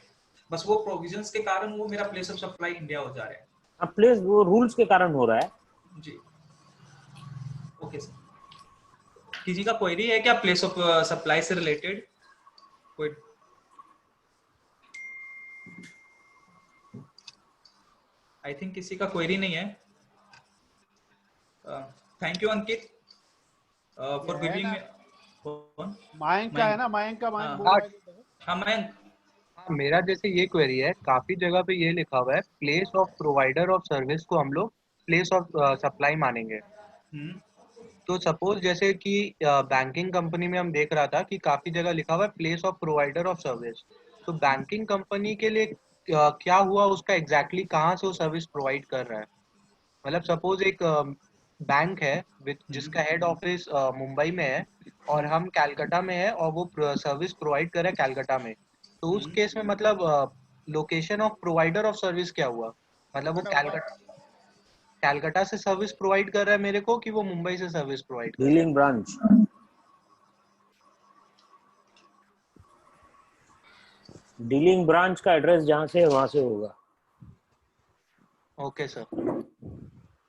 बस वो प्रोविजंस के कारण वो मेरा प्लेस ऑफ सप्लाई इंडिया हो जा रहा है। अब प्लेस वो रूल्स के कारण हो रहा है जी। ओके सर, किसी का क्वेरी है क्या प्लेस ऑफ सप्लाई से रिलेटेड? कोई आई थिंक किसी का क्वेरी नहीं है. थैंक यू अंकित फॉर ये है गिविंग. ना, कौन? मयंक का है ना, मयंक का, मयंक हाँ. बोल रहा है तो। हाँ मैं. हाँ, मेरा जैसे ये क्वेरी है, काफी जगह पे ये लिखा हुआ है place of provider of service को हम लोग प्लेस ऑफ सप्लाई मानेंगे। तो सपोज जैसे कि बैंकिंग कंपनी में हम देख रहा था कि काफी जगह लिखा हुआ है place of provider of service. तो बैंकिंग कंपनी के लिए क्या हुआ, उसका एग्जैक्टली कहाँ से वो सर्विस प्रोवाइड कर रहा है? मतलब सपोज एक बैंक है जिसका हेड ऑफिस मुंबई में है और हम कैलकाटा में है और वो सर्विस प्रोवाइड कर रहा है कैलकाटा में। तो उस केस में मतलब location of provider of service क्या हुआ? मतलब वो कैलकाटा से सर्विस प्रोवाइड कर रहा है मेरे को कि वो मुंबई से सर्विस प्रोवाइड कर रहा है? Dealing branch. डीलिंग ब्रांच का एड्रेस जहाँ से है वहां से होगा। Okay sir.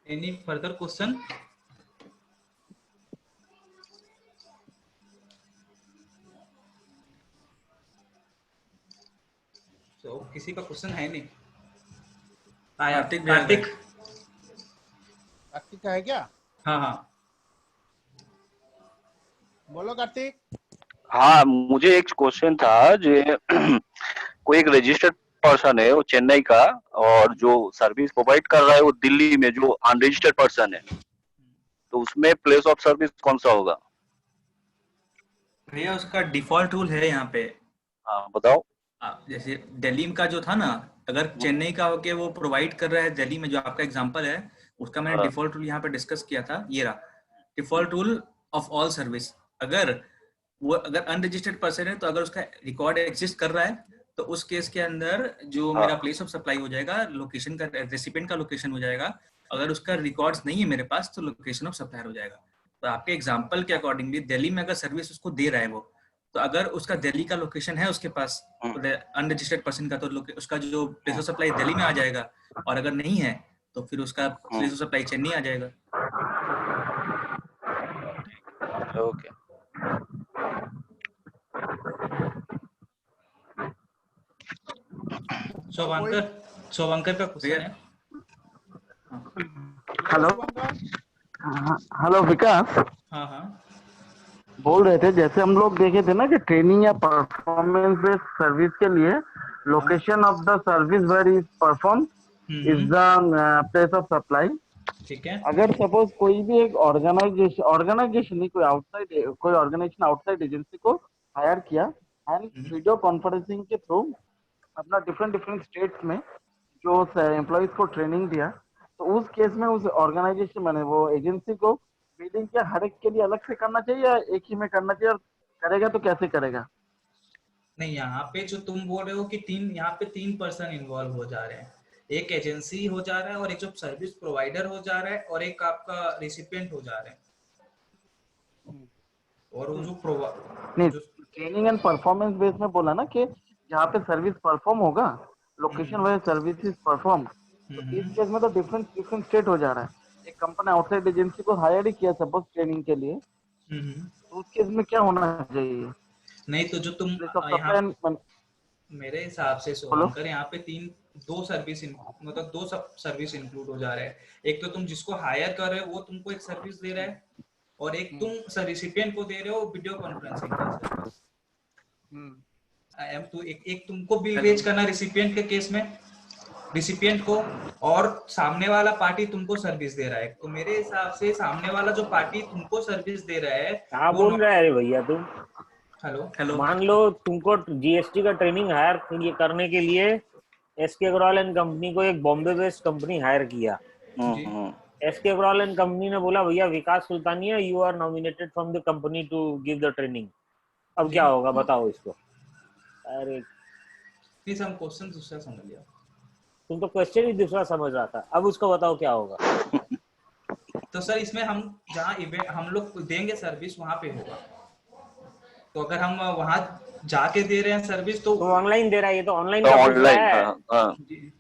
Any further question? तो किसी का क्वेश्चन है नहीं? आया कार्तिक भैया कार्तिक. कार्तिक का है क्या? हाँ हाँ. बोलो कार्तिक। हाँ, मुझे एक क्वेश्चन था जो कोई एक रजिस्टर्ड पर्सन है वो चेन्नई का, और जो सर्विस प्रोवाइड कर रहा है वो दिल्ली में जो अनरजिस्टर्ड पर्सन है, तो उसमें प्लेस ऑफ सर्विस कौन सा होगा? भैया उसका डिफॉल्ट रूल है यहाँ पे. हाँ बताओ। जैसे दिल्ली का जो था ना, अगर चेन्नई का होके वो प्रोवाइड कर रहा है दिल्ली में, जो आपका एग्जांपल है उसका मैंने डिफॉल्ट रूल यहाँ पे डिस्कस किया था. ये रहा default rule of all service. अगर अनरजिस्टर्ड पर्सन है तो अगर उसका रिकॉर्ड एग्जिस्ट कर रहा है तो उस केस के अंदर जो मेरा प्लेस ऑफ सप्लाई हो जाएगा, लोकेशन का, रेसिपिएंट का लोकेशन हो जाएगा. अगर उसका रिकॉर्ड्स नहीं है मेरे पास तो लोकेशन ऑफ सप्लायर हो जाएगा. तो आपके एग्जांपल के अकॉर्डिंगली दिल्ली में अगर सर्विस उसको दे रहा है वो, तो अगर उसका दिल्ली का लोकेशन है उसके पास अनरजिस्टर्ड पर्सन का, तो उसका जो प्लेस ऑफ सप्लाई दिल्ली में आ जाएगा. और अगर नहीं है तो फिर उसका प्लेस ऑफ सप्लाई चेन्नई आ जाएगा. ओके. शोभंकर का क्वेश्चन है. हेलो. हेलो विकास. हाँ हाँ. बोल रहे थे जैसे हम लोग देखे थे ना कि ट्रेनिंग या परफॉर्मेंस बेस्ड सर्विस के लिए location of the service where is perform is the place of supply. ठीक है. अगर सपोज कोई भी एक ऑर्गेनाइजेशन नहीं, कोई ऑर्गेनाइजेशन आउटसाइड एजेंसी को हायर किया एंड वीडियो कॉन्फ्रेंसिंग के थ्रू अपना डिफरेंट स्टेट्स में जो एम्प्लॉइज को ट्रेनिंग दिया, तो उस केस में उस ऑर्गेनाइजेशन मैंने वो एजेंसी को बिलिंग क्या हर एक के लिए अलग से करना चाहिए या एक ही में करना चाहिए, और करेगा तो कैसे करेगा? नहीं, यहाँ पे जो तुम बोल रहे हो कि यहाँ पे 3 पर्सन इन्वॉल्व हो जा रहे हैं. एक एजेंसी हो जा रहा है, और एक जो सर्विस प्रोवाइडर हो जा रहा है, और एक आपका रेसिपिएंट हो जा रहे हैं. और वो जो ट्रेनिंग एंड परफॉर्मेंस बेस में बोला ना कि जहाँ पे सर्विस परफॉर्म होगा, location where service is perform, इस केस में तो डिफरेंट स्टेट हो जा रहा है. एक कंपनी आउटसाइड एजेंसी को हायर ही किया सपोज ट्रेनिंग के लिए, तो उस केस में क्या होना चाहिए? नहीं, तो जो तुम यहाँ, मेरे हिसाब से सोहनकर यहाँ पे दो सर्विस इंक्लूड हो जा रहे हैं. एक तो तुम जिसको हायर कर रहे हो वो तुमको एक सर्विस दे रहा है, और एक तुम रेसिपिएंट को दे रहे हो वीडियो कॉन्फ्रेंसिंग का सर्विस. तो एक तुमको बिल रेज करना रेसिपिएंट के केस में, रेसिपिएंट को, और सामने वाला पार्टी तुमको सर्विस दे रहा है. तो मेरे हिसाब से सामने वाला जो पार्टी तुमको सर्विस दे रहा है, क्या बोल रहा है भैया तुम? हेलो. मान लो तुमको जीएसटी का ट्रेनिंग हायर करने के लिए एसके अग्रवाल एंड कंपनी को एक बॉम्बे बेस्ड कंपनी हायर किया. एसके अग्रवाल एंड कंपनी ने बोला भैया Vikas Sultania, you are nominated from the company to give the training. अब क्या होगा बताओ इसको? अरे प्लीज, हम क्वेश्चन दूसरा समझ लिया. तुम तो क्वेश्चन ही दूसरा समझ रहा था. अब उसको बताओ क्या होगा. तो सर इसमें हम जहाँ इवेंट हम लोग देंगे सर्विस वहां पे होगा. तो अगर हम वहां जाके दे रहे हैं सर्विस तो ऑनलाइन दे रहा है. ये तो ऑनलाइन तो का ऑनलाइन. है.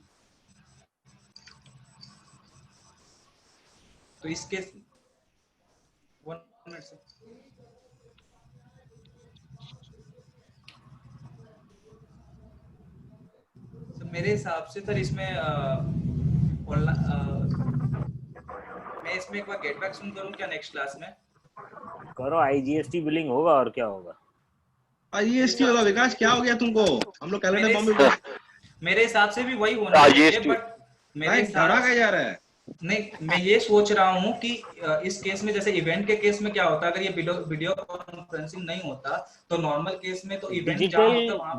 तो इसके 1 मिनट से मेरे हिसाब से सर इसमें इसमें एक बार गेट बैक सुन करूं क्या नेक्स्ट क्लास में? करो, IGST बिलिंग होगा और क्या होगा। IGST होगा। विकास क्या हो गया तुमको? हम लोग कैलेंडर बॉम्ब में मेरे हिसाब से भी वही होना चाहिए, बट मेरे घबरा क्या जा रहा है? नहीं, मैं ये सोच रहा हूँ कि इस केस में जैसे इवेंट के केस में क्या होता है, अगर ये वीडियो कॉन्फ्रेंसिंग नहीं होता तो नॉर्मल केस में तो event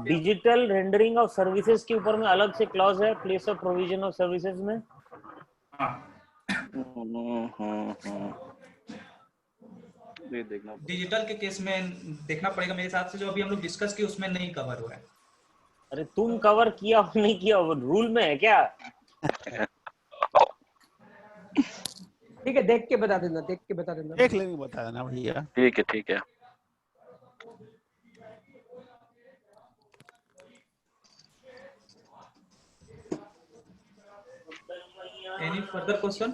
digital rendering of services के ऊपर में अलग से क्लॉज है place of provision of services में। डिजिटल के केस में देखना पड़ेगा मेरे हिसाब से, जो अभी हम लोग डिस्कस किए उसमें नहीं कवर हुआ है। अरे तुम कवर किया और नहीं किया वो रूल में है क्या? ठीक है, देख के बता देना, देख के बता देना, देख लेंगे, बता देना भैया। ठीक है, ठीक है। Any further question?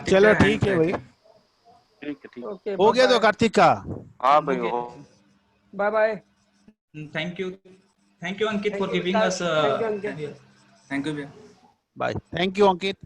चलो ठीक है भाई, ठीक है, ठीक ओके, हो गया तो कार्तिक का। हाँ भाई, हो। Bye bye. Thank you Ankit for giving us. Thank you Ankit. Thank you भैया। बाय। Thank you Ankit.